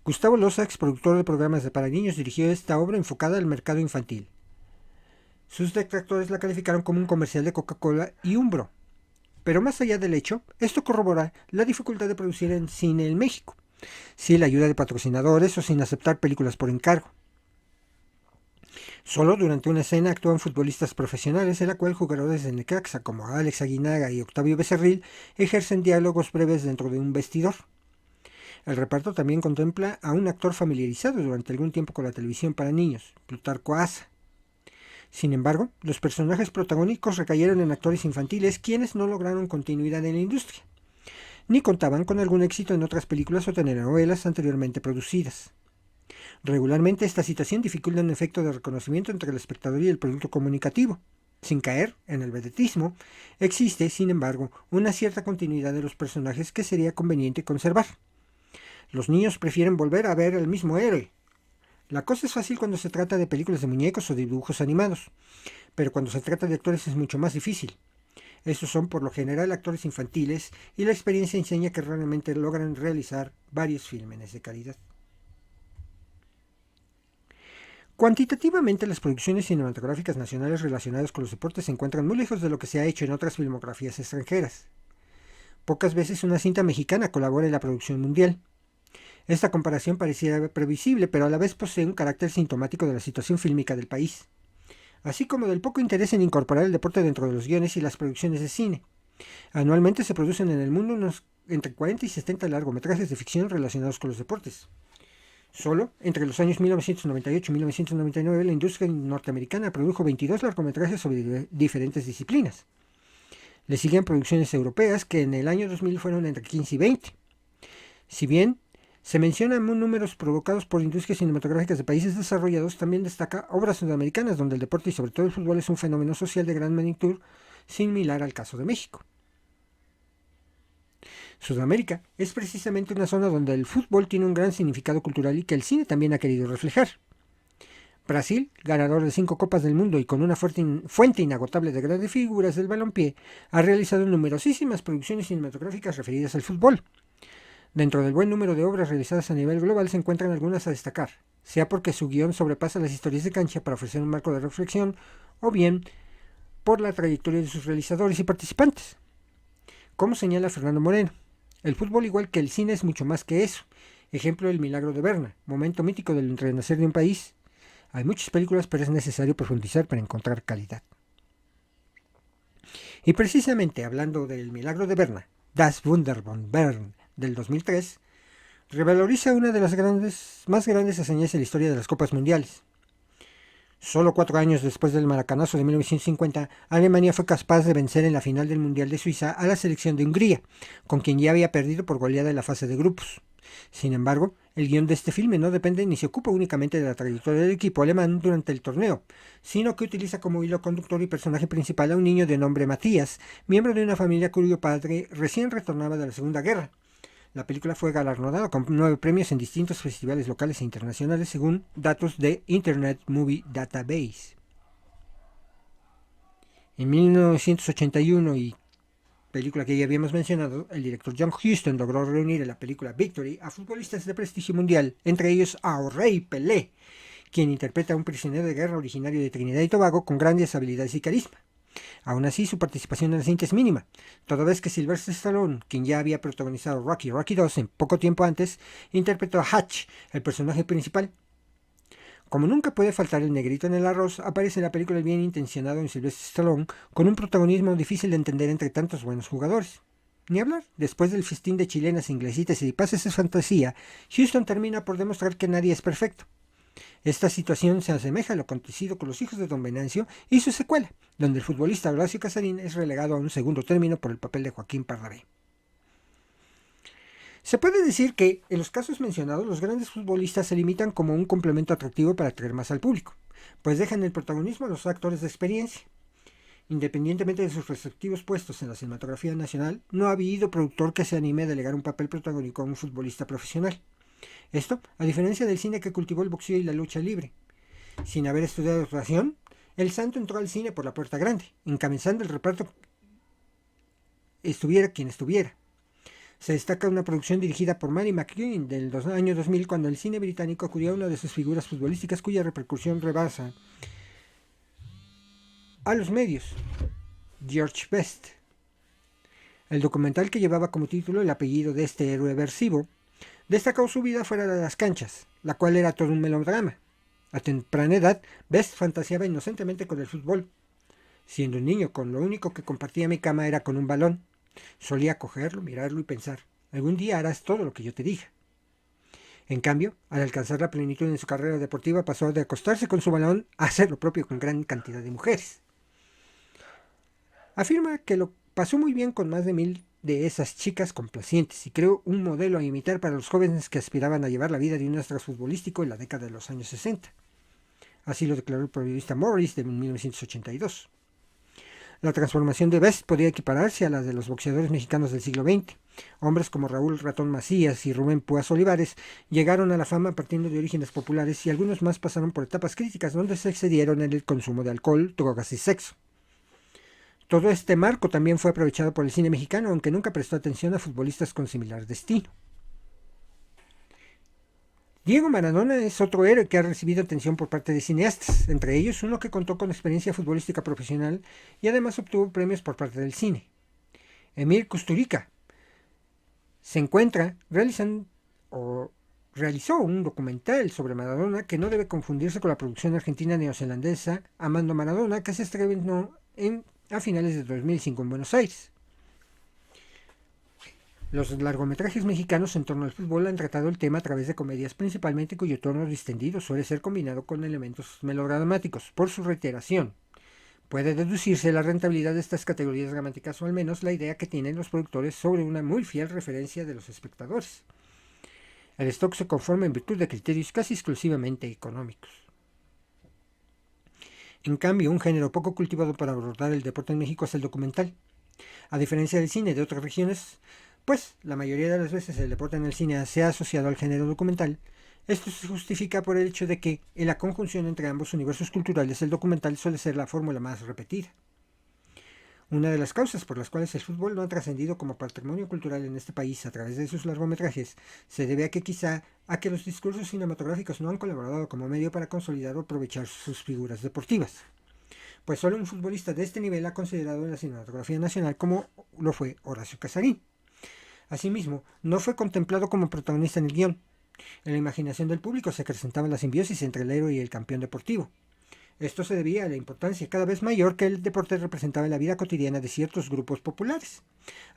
Gustavo Loza, exproductor de programas para niños, dirigió esta obra enfocada al mercado infantil. Sus detractores la calificaron como un comercial de Coca-Cola y Umbro. Pero más allá del hecho, esto corrobora la dificultad de producir en cine en México, sin la ayuda de patrocinadores o sin aceptar películas por encargo. Solo durante una escena actúan futbolistas profesionales, en la cual jugadores de Necaxa como Alex Aguinaga y Octavio Becerril ejercen diálogos breves dentro de un vestidor. El reparto también contempla a un actor familiarizado durante algún tiempo con la televisión para niños, Plutarco Asa. Sin embargo, los personajes protagónicos recayeron en actores infantiles quienes no lograron continuidad en la industria, ni contaban con algún éxito en otras películas o telenovelas anteriormente producidas. Regularmente esta situación dificulta un efecto de reconocimiento entre el espectador y el producto comunicativo. Sin caer en el vedetismo, existe, sin embargo, una cierta continuidad de los personajes que sería conveniente conservar. Los niños prefieren volver a ver al mismo héroe. La cosa es fácil cuando se trata de películas de muñecos o de dibujos animados, pero cuando se trata de actores es mucho más difícil. Estos son por lo general actores infantiles y la experiencia enseña que raramente logran realizar varios filmes de calidad. Cuantitativamente, las producciones cinematográficas nacionales relacionadas con los deportes se encuentran muy lejos de lo que se ha hecho en otras filmografías extranjeras. Pocas veces una cinta mexicana colabora en la producción mundial. Esta comparación pareciera previsible, pero a la vez posee un carácter sintomático de la situación fílmica del país, así como del poco interés en incorporar el deporte dentro de los guiones y las producciones de cine. Anualmente se producen en el mundo unos entre 40 y 70 largometrajes de ficción relacionados con los deportes. Solo entre los años 1998 y 1999 la industria norteamericana produjo 22 largometrajes sobre diferentes disciplinas. Le siguen producciones europeas que en el año 2000 fueron entre 15 y 20. Si bien se mencionan números provocados por industrias cinematográficas de países desarrollados, también destaca obras sudamericanas donde el deporte y sobre todo el fútbol es un fenómeno social de gran magnitud, similar al caso de México. Sudamérica es precisamente una zona donde el fútbol tiene un gran significado cultural y que el cine también ha querido reflejar. Brasil, ganador de 5 Copas del Mundo y con una fuente inagotable de grandes figuras del balompié, ha realizado numerosísimas producciones cinematográficas referidas al fútbol. Dentro del buen número de obras realizadas a nivel global se encuentran algunas a destacar, sea porque su guión sobrepasa las historias de cancha para ofrecer un marco de reflexión, o bien por la trayectoria de sus realizadores y participantes. Como señala Fernando Moreno, el fútbol, igual que el cine, es mucho más que eso. Ejemplo, El milagro de Berna, momento mítico del renacer de un país. Hay muchas películas, pero es necesario profundizar para encontrar calidad. Y precisamente hablando del milagro de Berna, Das Wunder von Bern, del 2003, revaloriza una de las más grandes hazañas en la historia de las Copas Mundiales. Solo 4 años después del maracanazo de 1950, Alemania fue capaz de vencer en la final del Mundial de Suiza a la selección de Hungría, con quien ya había perdido por goleada en la fase de grupos. Sin embargo, el guión de este filme no depende ni se ocupa únicamente de la trayectoria del equipo alemán durante el torneo, sino que utiliza como hilo conductor y personaje principal a un niño de nombre Matías, miembro de una familia cuyo padre recién retornaba de la Segunda Guerra. La película fue galardonada con 9 premios en distintos festivales locales e internacionales según datos de Internet Movie Database. En 1981, y película que ya habíamos mencionado, el director John Huston logró reunir en la película Victory a futbolistas de prestigio mundial, entre ellos a Rey Pelé, quien interpreta a un prisionero de guerra originario de Trinidad y Tobago con grandes habilidades y carisma. Aún así, su participación en la cinta es mínima, toda vez que Sylvester Stallone, quien ya había protagonizado Rocky y Rocky II en poco tiempo antes, interpretó a Hutch, el personaje principal. Como nunca puede faltar el negrito en el arroz, aparece en la película el bien intencionado en Sylvester Stallone, con un protagonismo difícil de entender entre tantos buenos jugadores. Ni hablar, después del festín de chilenas, inglesitas y de pases de fantasía, Houston termina por demostrar que nadie es perfecto. Esta situación se asemeja a lo acontecido con Los hijos de Don Venancio y su secuela, donde el futbolista Horacio Casarín es relegado a un segundo término por el papel de Joaquín Pardavé. Se puede decir que, en los casos mencionados, los grandes futbolistas se limitan como un complemento atractivo para atraer más al público, pues dejan el protagonismo a los actores de experiencia. Independientemente de sus respectivos puestos en la cinematografía nacional, no ha habido productor que se anime a delegar un papel protagónico a un futbolista profesional. Esto, a diferencia del cine que cultivó el boxeo y la lucha libre. Sin haber estudiado actuación, el santo entró al cine por la puerta grande, encabezando el reparto estuviera quien estuviera. Se destaca una producción dirigida por Manny McQueen del año 2000, cuando el cine británico acudió a una de sus figuras futbolísticas cuya repercusión rebasa a los medios, George Best. El documental, que llevaba como título el apellido de este héroe versivo, destacó su vida fuera de las canchas, la cual era todo un melodrama. A temprana edad, Best fantaseaba inocentemente con el fútbol. Siendo un niño, con lo único que compartía mi cama era con un balón. Solía cogerlo, mirarlo y pensar, algún día harás todo lo que yo te diga. En cambio, al alcanzar la plenitud en su carrera deportiva, pasó de acostarse con su balón a hacer lo propio con gran cantidad de mujeres. Afirma que lo pasó muy bien con más de 1000 de esas chicas complacientes y creó un modelo a imitar para los jóvenes que aspiraban a llevar la vida de un astro futbolístico en la década de los años 60. Así lo declaró el periodista Morris de 1982. La transformación de Best podía equipararse a la de los boxeadores mexicanos del siglo XX. Hombres como Raúl Ratón Macías y Rubén Púas Olivares llegaron a la fama partiendo de orígenes populares y algunos más pasaron por etapas críticas donde se excedieron en el consumo de alcohol, drogas y sexo. Todo este marco también fue aprovechado por el cine mexicano, aunque nunca prestó atención a futbolistas con similar destino. Diego Maradona es otro héroe que ha recibido atención por parte de cineastas, entre ellos uno que contó con experiencia futbolística profesional y además obtuvo premios por parte del cine. Emir Kusturica realizó un documental sobre Maradona que no debe confundirse con la producción argentina neozelandesa Amando Maradona, que se estrenó a finales de 2005 en Buenos Aires. Los largometrajes mexicanos en torno al fútbol han tratado el tema a través de comedias principalmente, cuyo tono distendido suele ser combinado con elementos melodramáticos. Por su reiteración, puede deducirse la rentabilidad de estas categorías dramáticas, o al menos la idea que tienen los productores sobre una muy fiel referencia de los espectadores. El stock se conforma en virtud de criterios casi exclusivamente económicos. En cambio, un género poco cultivado para abordar el deporte en México es el documental. A diferencia del cine de otras regiones, pues la mayoría de las veces el deporte en el cine se ha asociado al género documental. Esto se justifica por el hecho de que, en la conjunción entre ambos universos culturales, el documental suele ser la fórmula más repetida. Una de las causas por las cuales el fútbol no ha trascendido como patrimonio cultural en este país a través de sus largometrajes se debe a que los discursos cinematográficos no han colaborado como medio para consolidar o aprovechar sus figuras deportivas. Pues solo un futbolista de este nivel ha considerado en la cinematografía nacional, como lo fue Horacio Casarín. Asimismo, no fue contemplado como protagonista en el guión. En la imaginación del público se acrecentaba la simbiosis entre el héroe y el campeón deportivo. Esto se debía a la importancia cada vez mayor que el deporte representaba en la vida cotidiana de ciertos grupos populares,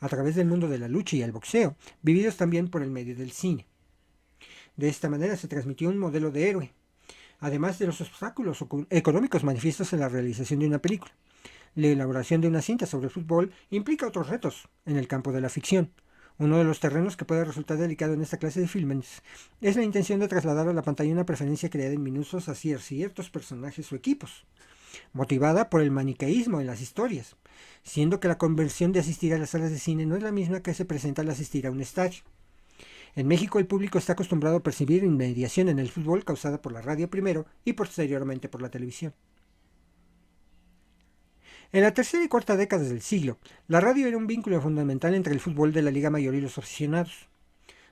a través del mundo de la lucha y el boxeo, vividos también por el medio del cine. De esta manera se transmitió un modelo de héroe, además de los obstáculos económicos manifiestos en la realización de una película. La elaboración de una cinta sobre fútbol implica otros retos en el campo de la ficción. Uno de los terrenos que puede resultar delicado en esta clase de filmes es la intención de trasladar a la pantalla una preferencia creada en minutos hacia ciertos personajes o equipos, motivada por el maniqueísmo en las historias, siendo que la conversión de asistir a las salas de cine no es la misma que se presenta al asistir a un estadio. En México el público está acostumbrado a percibir inmediación en el fútbol causada por la radio primero y posteriormente por la televisión. En la tercera y cuarta décadas del siglo, la radio era un vínculo fundamental entre el fútbol de la Liga Mayor y los aficionados.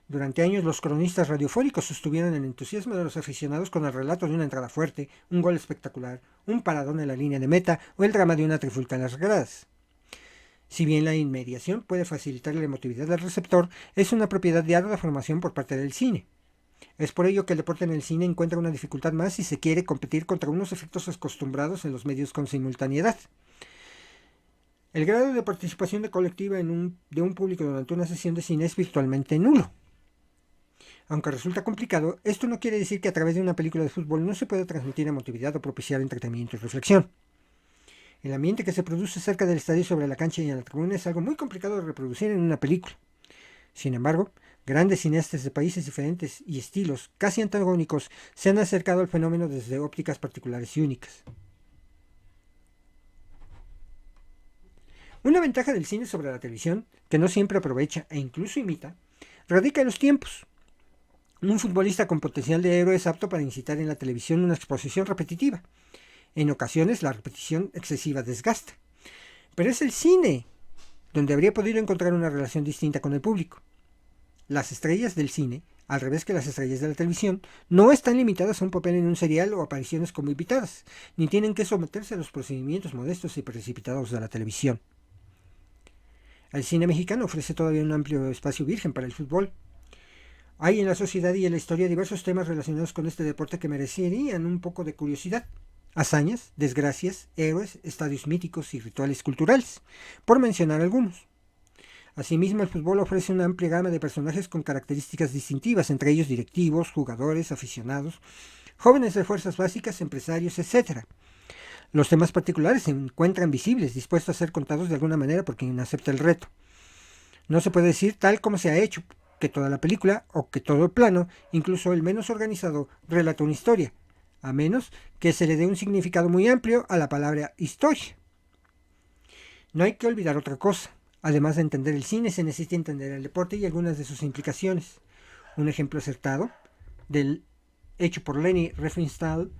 Durante años los cronistas radiofónicos sostuvieron el entusiasmo de los aficionados con el relato de una entrada fuerte, un gol espectacular, un paradón en la línea de meta o el drama de una trifulca en las gradas. Si bien la inmediación puede facilitar la emotividad del receptor, es una propiedad de ardua formación por parte del cine. Es por ello que el deporte en el cine encuentra una dificultad más si se quiere competir contra unos efectos acostumbrados en los medios con simultaneidad. El grado de participación de colectiva de un público durante una sesión de cine es virtualmente nulo. Aunque resulta complicado, esto no quiere decir que a través de una película de fútbol no se pueda transmitir emotividad o propiciar entretenimiento y reflexión. El ambiente que se produce cerca del estadio, sobre la cancha y en la tribuna es algo muy complicado de reproducir en una película. Sin embargo, grandes cineastas de países diferentes y estilos casi antagónicos se han acercado al fenómeno desde ópticas particulares y únicas. Una ventaja del cine sobre la televisión, que no siempre aprovecha e incluso imita, radica en los tiempos. Un futbolista con potencial de héroe es apto para incitar en la televisión una exposición repetitiva. En ocasiones la repetición excesiva desgasta. Pero es el cine donde habría podido encontrar una relación distinta con el público. Las estrellas del cine, al revés que las estrellas de la televisión, no están limitadas a un papel en un serial o apariciones como invitadas, ni tienen que someterse a los procedimientos modestos y precipitados de la televisión. El cine mexicano ofrece todavía un amplio espacio virgen para el fútbol. Hay en la sociedad y en la historia diversos temas relacionados con este deporte que merecerían un poco de curiosidad. Hazañas, desgracias, héroes, estadios míticos y rituales culturales, por mencionar algunos. Asimismo, el fútbol ofrece una amplia gama de personajes con características distintivas, entre ellos directivos, jugadores, aficionados, jóvenes de fuerzas básicas, empresarios, etc. Los temas particulares se encuentran visibles, dispuestos a ser contados de alguna manera por quien acepta el reto. No se puede decir tal como se ha hecho, que toda la película o que todo el plano, incluso el menos organizado, relata una historia, a menos que se le dé un significado muy amplio a la palabra historia. No hay que olvidar otra cosa. Además de entender el cine, se necesita entender el deporte y algunas de sus implicaciones. Un ejemplo acertado del hecho por Leni Riefenstahl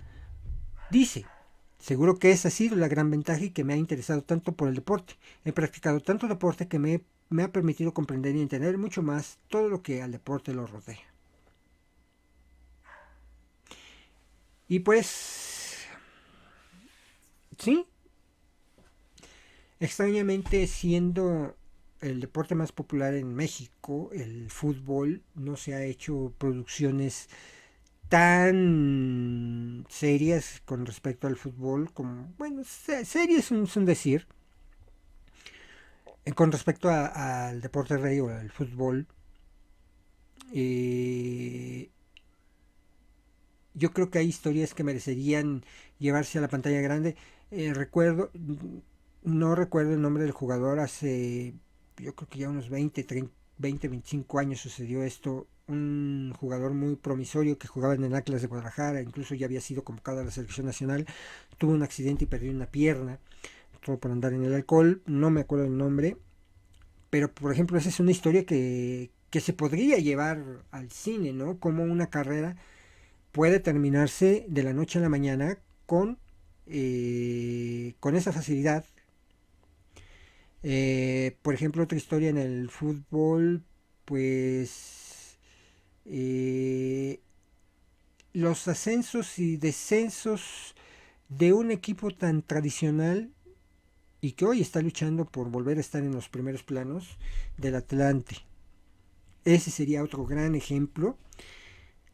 dice: seguro que esa ha sido la gran ventaja y que me ha interesado tanto por el deporte. He practicado tanto deporte que me ha permitido comprender y entender mucho más todo lo que al deporte lo rodea. Y pues, sí, extrañamente, siendo el deporte más popular en México, el fútbol, no se ha hecho producciones tan serias con respecto al fútbol como, bueno, series es un decir, con respecto al deporte rey o al fútbol. eh, yo creo que hay historias que merecerían llevarse a la pantalla grande. No recuerdo el nombre del jugador, hace yo creo que ya unos 20, 25 años sucedió esto. Un jugador muy promisorio que jugaba en el Atlas de Guadalajara, incluso ya había sido convocado a la selección nacional, tuvo un accidente y perdió una pierna, todo por andar en el alcohol, no me acuerdo el nombre, pero por ejemplo esa es una historia que se podría llevar al cine, ¿no? Como una carrera puede terminarse de la noche a la mañana con esa facilidad. Por ejemplo, otra historia en el fútbol, pues los ascensos y descensos de un equipo tan tradicional y que hoy está luchando por volver a estar en los primeros planos del Atlante. Ese sería otro gran ejemplo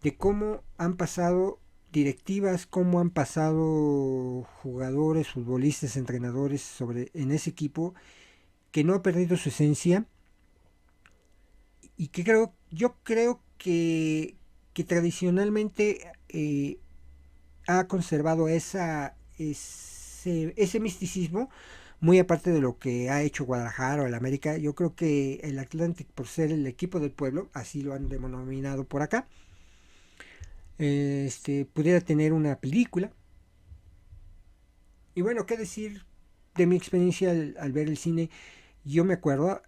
de cómo han pasado directivas, cómo han pasado jugadores, futbolistas, entrenadores en ese equipo que no ha perdido su esencia y que yo creo que tradicionalmente ha conservado ese misticismo, muy aparte de lo que ha hecho Guadalajara o el América. Yo creo que el Atlantic, por ser el equipo del pueblo, así lo han denominado por acá, pudiera tener una película. Y bueno, qué decir de mi experiencia al ver el cine. Yo me acuerdo,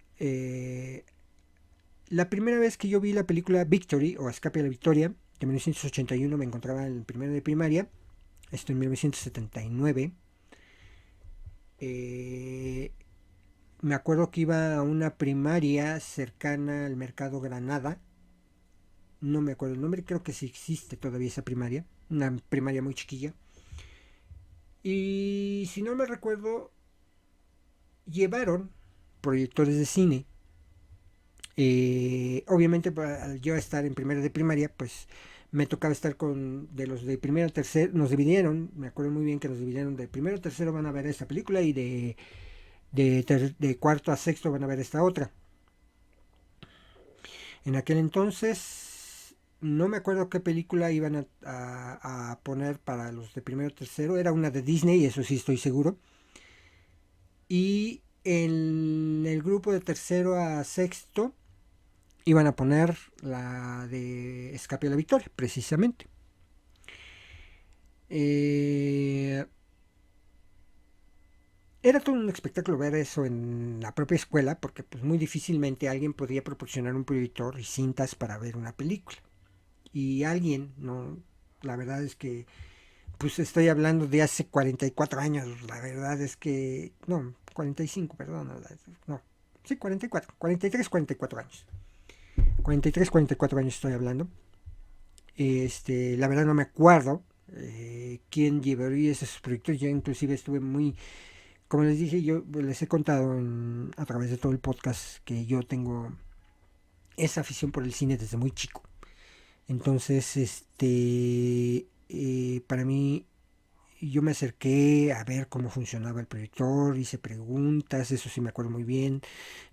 la primera vez que yo vi la película Victory o Escape a la Victoria de 1981, me encontraba en el primero de primaria, esto en 1979. Me acuerdo que iba a una primaria cercana al Mercado Granada, no me acuerdo el nombre, creo que sí existe todavía esa primaria, una primaria muy chiquilla. Y si no me recuerdo, llevaron proyectores de cine. Obviamente, al yo estar en primero de primaria, pues me tocaba estar con de los de primero a tercero. Nos dividieron, me acuerdo muy bien que nos dividieron de primero a tercero van a ver esta película y de cuarto a sexto van a ver esta otra. En aquel entonces no me acuerdo qué película iban a poner para los de primero a tercero. Era una de Disney, eso sí estoy seguro. Y en el grupo de tercero a sexto iban a poner la de Escape a la Victoria, precisamente. Era todo un espectáculo ver eso en la propia escuela, porque pues muy difícilmente alguien podría proporcionar un proyector y cintas para ver una película. Y alguien, no, la verdad es que pues estoy hablando de hace 44 años, la verdad es que, no, 45, perdón, no, sí, 44, 43, 44 años. 43, 44 años estoy hablando. La verdad no me acuerdo quién llevaría esos proyectos. Yo inclusive estuve muy, como les dije, yo les he contado a través de todo el podcast que yo tengo esa afición por el cine desde muy chico. Entonces, para mí yo me acerqué a ver cómo funcionaba el proyector, hice preguntas, eso sí me acuerdo muy bien,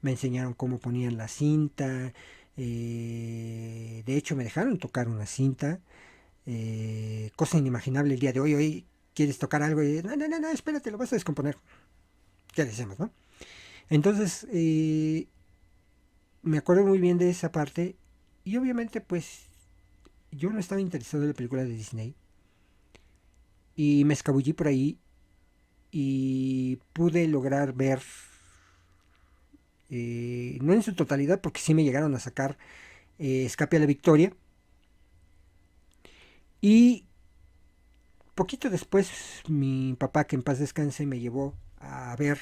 me enseñaron cómo ponían la cinta, de hecho me dejaron tocar una cinta, cosa inimaginable el día de hoy. Hoy quieres tocar algo y no, no, no, no, espérate, lo vas a descomponer. ¿Qué le hacemos, no? Entonces, me acuerdo muy bien de esa parte y obviamente pues yo no estaba interesado en la película de Disney y me escabullí por ahí y pude lograr ver, no en su totalidad porque sí me llegaron a sacar Escape a la Victoria, y poquito después mi papá, que en paz descanse, me llevó a ver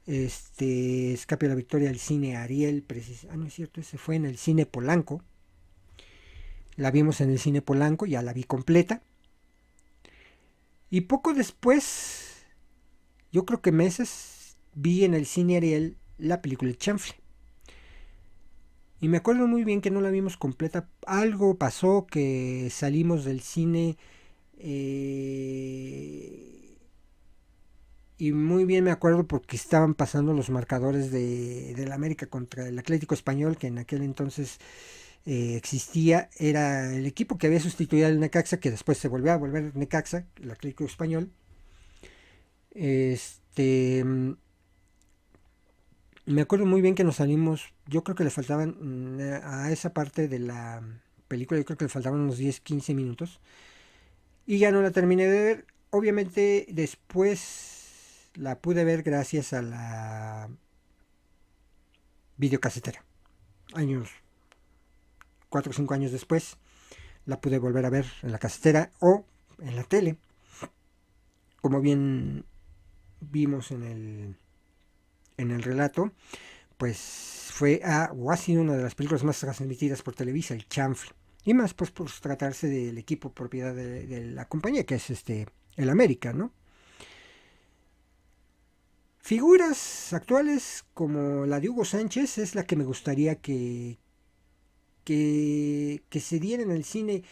Escape a la Victoria al cine Ariel, no es cierto, ese fue en el cine Polanco. La vimos en el cine Polanco, ya la vi completa. Y poco después, yo creo que meses, vi en el cine Ariel la película El Chanfle. Y me acuerdo muy bien que no la vimos completa. Algo pasó que salimos del cine, y muy bien me acuerdo porque estaban pasando los marcadores del América contra el Atlético Español, que en aquel entonces existía. Era el equipo que había sustituido al Necaxa, que después se volvió a volver Necaxa, el Atlético Español. Este, me acuerdo muy bien que nos salimos, yo creo que le faltaban a esa parte de la película, yo creo que le faltaban unos 10-15 minutos. Y ya no la terminé de ver. Obviamente después la pude ver gracias a la videocasetera. Años, 4 o 5 años después, la pude volver a ver en la casetera o en la tele. Como bien vimos en el relato, pues fue o ha sido una de las películas más transmitidas por Televisa, el Chanfle. Y más pues por tratarse del equipo propiedad de la compañía, que es el América, ¿no? Figuras actuales como la de Hugo Sánchez es la que me gustaría que se diera en el cine,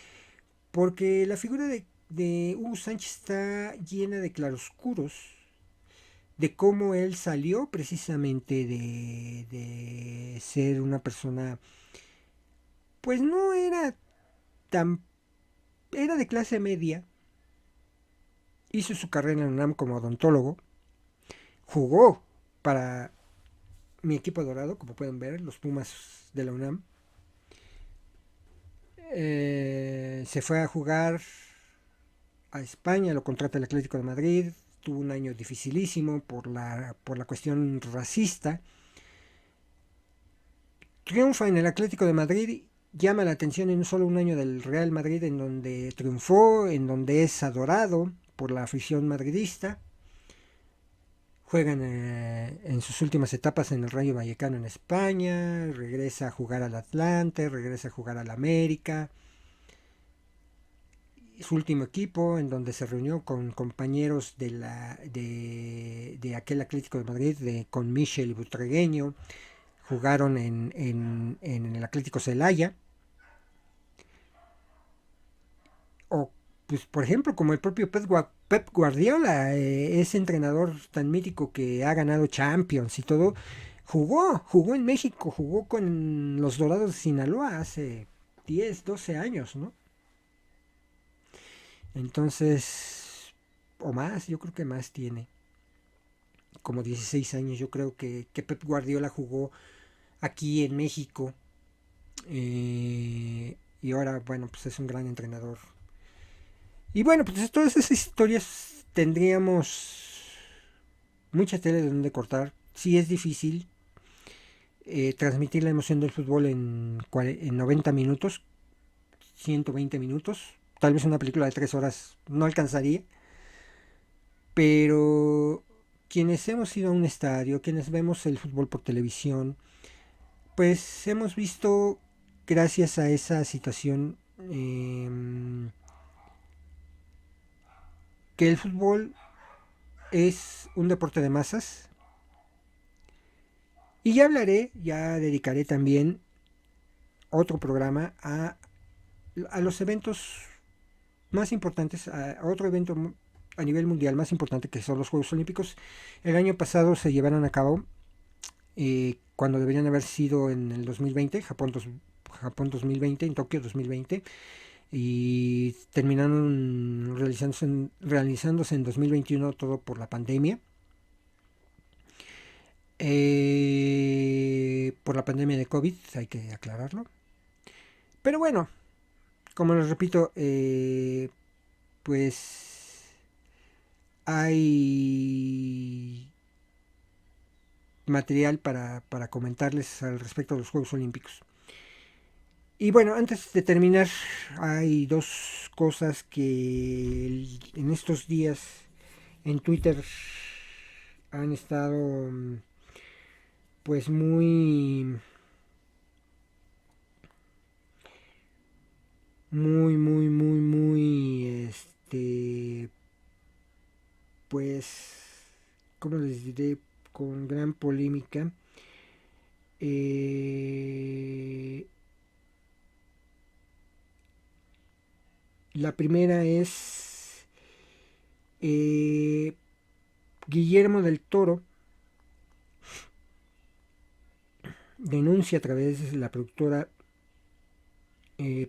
porque la figura de Hugo Sánchez está llena de claroscuros, de cómo él salió precisamente de ser una persona, pues no era tan, era de clase media, hizo su carrera en UNAM como odontólogo, jugó para mi equipo dorado, como pueden ver, los Pumas de la UNAM. Se fue a jugar a España, lo contrata el Atlético de Madrid, tuvo un año dificilísimo por la cuestión racista. Triunfa en el Atlético de Madrid, llama la atención en solo un año del Real Madrid, en donde triunfó, en donde es adorado por la afición madridista. Juegan en sus últimas etapas en el Rayo Vallecano en España, regresa a jugar al Atlante, regresa a jugar al América, su último equipo, en donde se reunió con compañeros de aquel Atlético de Madrid, con Michel y Butregueño. Jugaron en el Atlético Celaya. O, pues, por ejemplo, como el propio Pep Guardiola, ese entrenador tan mítico que ha ganado Champions y todo, jugó en México, jugó con los Dorados de Sinaloa hace 10-12 años, ¿no? Entonces, o más, yo creo que más tiene, como 16 años. Yo creo que Pep Guardiola jugó aquí en México, y ahora, bueno, pues es un gran entrenador. Y bueno, pues todas esas historias tendríamos mucha tela de donde cortar. Sí es difícil transmitir la emoción del fútbol en 90 minutos, 120 minutos. Tal vez una película de 3 horas no alcanzaría. Pero quienes hemos ido a un estadio, quienes vemos el fútbol por televisión, pues hemos visto, gracias a esa situación, que el fútbol es un deporte de masas. Y ya dedicaré también otro programa a los eventos más importantes, a otro evento a nivel mundial más importante, que son los Juegos Olímpicos, el año pasado se llevaron a cabo cuando deberían haber sido en el 2020, Japón 2020, en Tokio 2020, y terminaron realizándose en 2021 todo por la pandemia. Por la pandemia de COVID, hay que aclararlo. Pero bueno, como les repito, pues hay material para comentarles al respecto de los Juegos Olímpicos. Y bueno, antes de terminar, hay dos cosas que en estos días en Twitter han estado pues muy, pues, ¿cómo les diré? Con gran polémica. La primera es Guillermo del Toro denuncia a través de la productora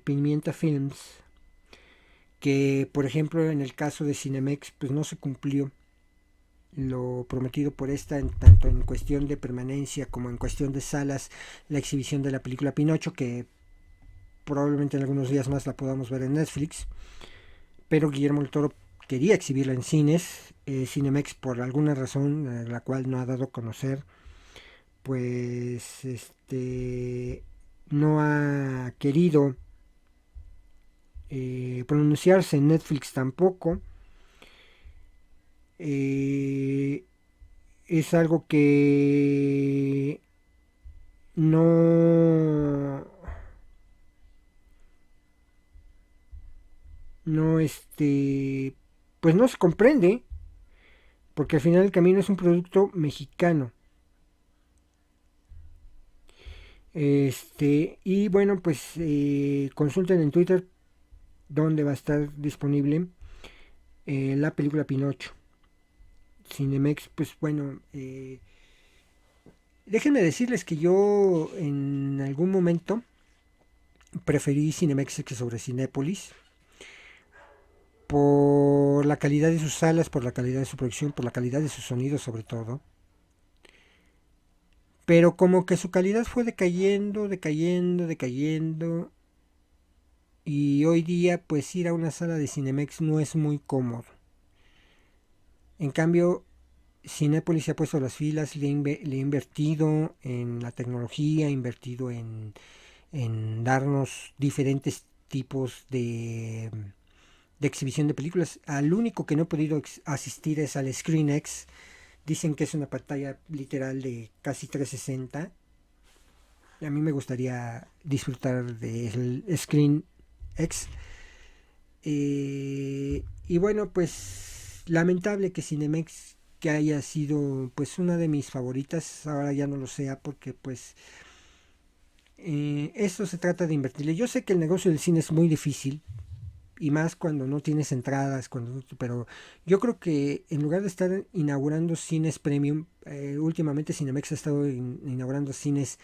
Pimienta Films que, por ejemplo, en el caso de Cinemex, pues no se cumplió lo prometido por esta, tanto en cuestión de permanencia como en cuestión de salas, la exhibición de la película Pinocho, que probablemente en algunos días más la podamos ver en Netflix, pero Guillermo del Toro quería exhibirla en cines. Cinemex, por alguna razón la cual no ha dado a conocer, pues no ha querido pronunciarse. En Netflix tampoco. Es algo que no no pues no se comprende, porque al final el camino es un producto mexicano. Y bueno, pues consulten en Twitter donde va a estar disponible la película Pinocho. Cinemex, pues bueno, déjenme decirles que yo en algún momento preferí Cinemex que sobre Cinépolis por la calidad de sus salas, por la calidad de su producción, por la calidad de su sonido sobre todo. Pero como que su calidad fue decayendo. Y hoy día pues ir a una sala de Cinemex no es muy cómodo. En cambio, Cinépolis se ha puesto las filas, le ha invertido en la tecnología, ha invertido en darnos diferentes tipos de exhibición de películas. Al único que no he podido asistir es al ScreenX. Dicen que es una pantalla literal de casi 360. A mí me gustaría disfrutar del ScreenX. Y bueno, pues lamentable que Cinemex, que haya sido pues una de mis favoritas, ahora ya no lo sea, porque pues esto se trata de invertirle. Yo sé que el negocio del cine es muy difícil, y más cuando no tienes entradas, pero yo creo que en lugar de estar inaugurando cines premium, últimamente Cinemex ha estado inaugurando cines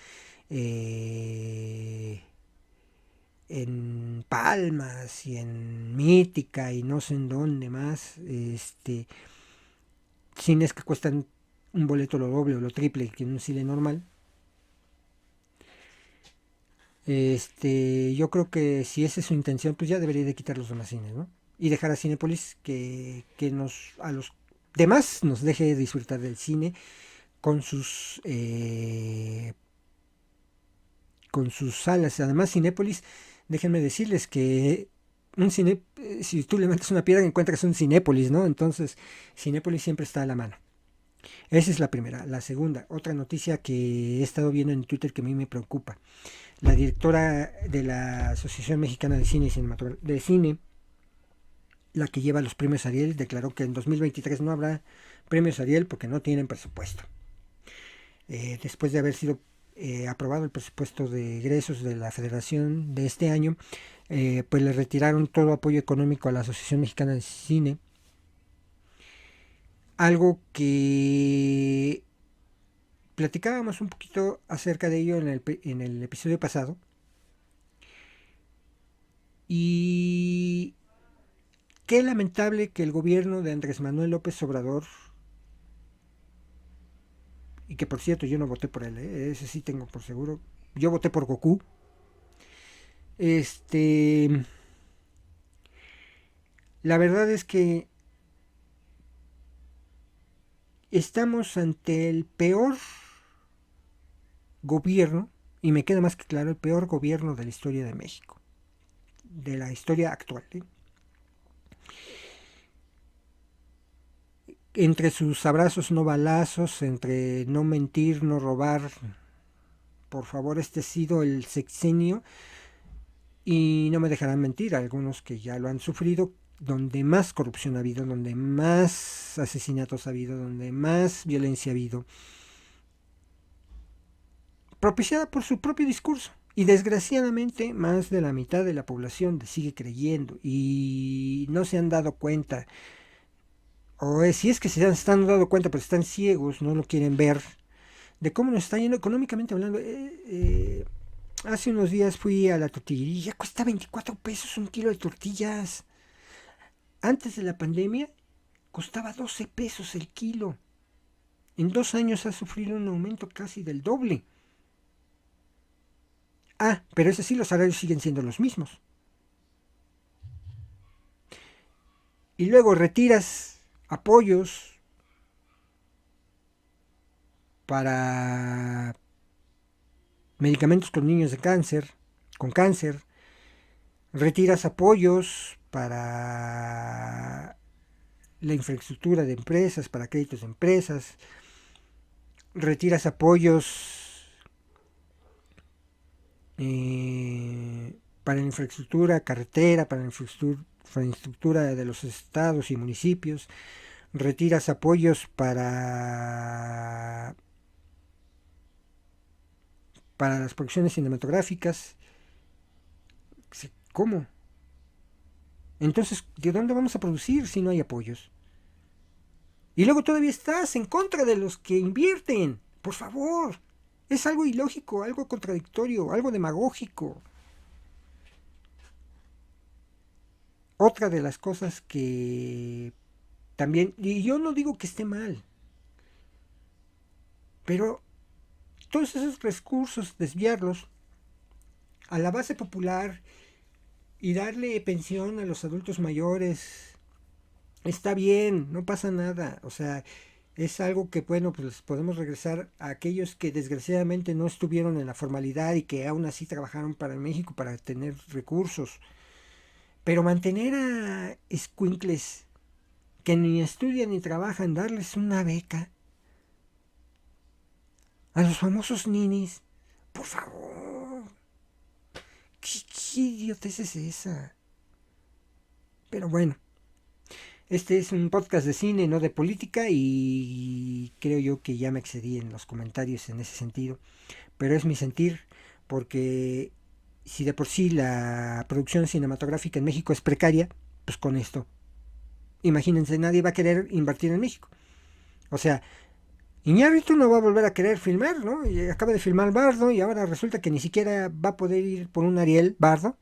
en Palmas y en Mítica y no sé en dónde más, cines que cuestan un boleto lo doble o lo triple que en un cine normal. Yo creo que si esa es su intención, pues ya debería de quitar los demás cines, ¿no? Y dejar a Cinépolis que a los demás nos deje disfrutar del cine con con sus salas. Además, Cinépolis, déjenme decirles que un cine, si tú le metes una piedra encuentras un Cinépolis, ¿no? Entonces, Cinépolis siempre está a la mano. Esa es la primera. La segunda, otra noticia que he estado viendo en Twitter que a mí me preocupa. La directora de la Asociación Mexicana de Cine y de Cine, la que lleva los premios Ariel, declaró que en 2023 no habrá premios Ariel porque no tienen presupuesto. Después de haber sido aprobado el presupuesto de egresos de la Federación de este año, pues le retiraron todo apoyo económico a la Asociación Mexicana de Cine algo que platicábamos un poquito acerca de ello en el episodio pasado. Y qué lamentable que el gobierno de Andrés Manuel López Obrador, y que por cierto yo no voté por él, ese sí tengo por seguro, yo voté por Goku. La verdad es que estamos ante el peor gobierno, y me queda más que claro, el peor gobierno de la historia de México, de la historia actual. Entre sus abrazos no balazos, entre no mentir, no robar, por favor, este ha sido el sexenio, y no me dejarán mentir, algunos que ya lo han sufrido, donde más corrupción ha habido, donde más asesinatos ha habido, donde más violencia ha habido, propiciada por su propio discurso. Y desgraciadamente más de la mitad de la población sigue creyendo y no se han dado cuenta, o si es que se están dando cuenta pero están ciegos, no lo quieren ver, de cómo nos está yendo económicamente hablando. Hace unos días fui a la tortillería, cuesta 24 pesos un kilo de tortillas. Antes de la pandemia costaba 12 pesos el kilo. En 2 años ha sufrido un aumento casi del doble. Pero es así, los salarios siguen siendo los mismos. Y luego retiras apoyos para medicamentos con niños con cáncer, retiras apoyos para la infraestructura de empresas, para créditos de empresas, retiras apoyos para la infraestructura carretera, para la infraestructura de los estados y municipios, retiras apoyos para las producciones cinematográficas. ¿Cómo? Entonces, ¿de dónde vamos a producir si no hay apoyos? Y luego todavía estás en contra de los que invierten. Por favor. Es algo ilógico, algo contradictorio, algo demagógico. Otra de las cosas que también, y yo no digo que esté mal, pero todos esos recursos, desviarlos a la base popular y darle pensión a los adultos mayores, está bien, no pasa nada. O sea, es algo que, bueno, pues podemos regresar a aquellos que desgraciadamente no estuvieron en la formalidad y que aún así trabajaron para México para tener recursos. Pero mantener a escuincles que ni estudian ni trabajan, darles una beca a los famosos ninis, por favor, ¿qué idiotez es esa? Pero bueno, este es un podcast de cine, no de política, y creo yo que ya me excedí en los comentarios en ese sentido, pero es mi sentir, porque si de por sí la producción cinematográfica en México es precaria, pues con esto, imagínense, nadie va a querer invertir en México. O sea, Iñárritu no va a volver a querer filmar, ¿no? Y acaba de filmar Bardo y ahora resulta que ni siquiera va a poder ir por un Ariel Bardo.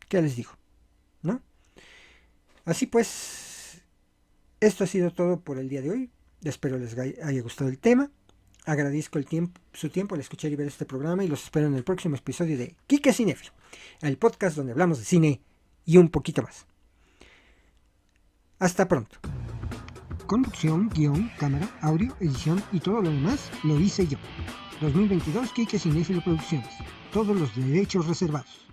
¿Qué les digo? ¿No? Así pues, esto ha sido todo por el día de hoy. Espero les haya gustado el tema. Agradezco su tiempo al escuchar y ver este programa y los espero en el próximo episodio de Quique Cinéfilo, el podcast donde hablamos de cine y un poquito más. Hasta pronto. Conducción, guión, cámara, audio, edición y todo lo demás lo hice yo. 2022 Quique Cinéfilo Producciones. Todos los derechos reservados.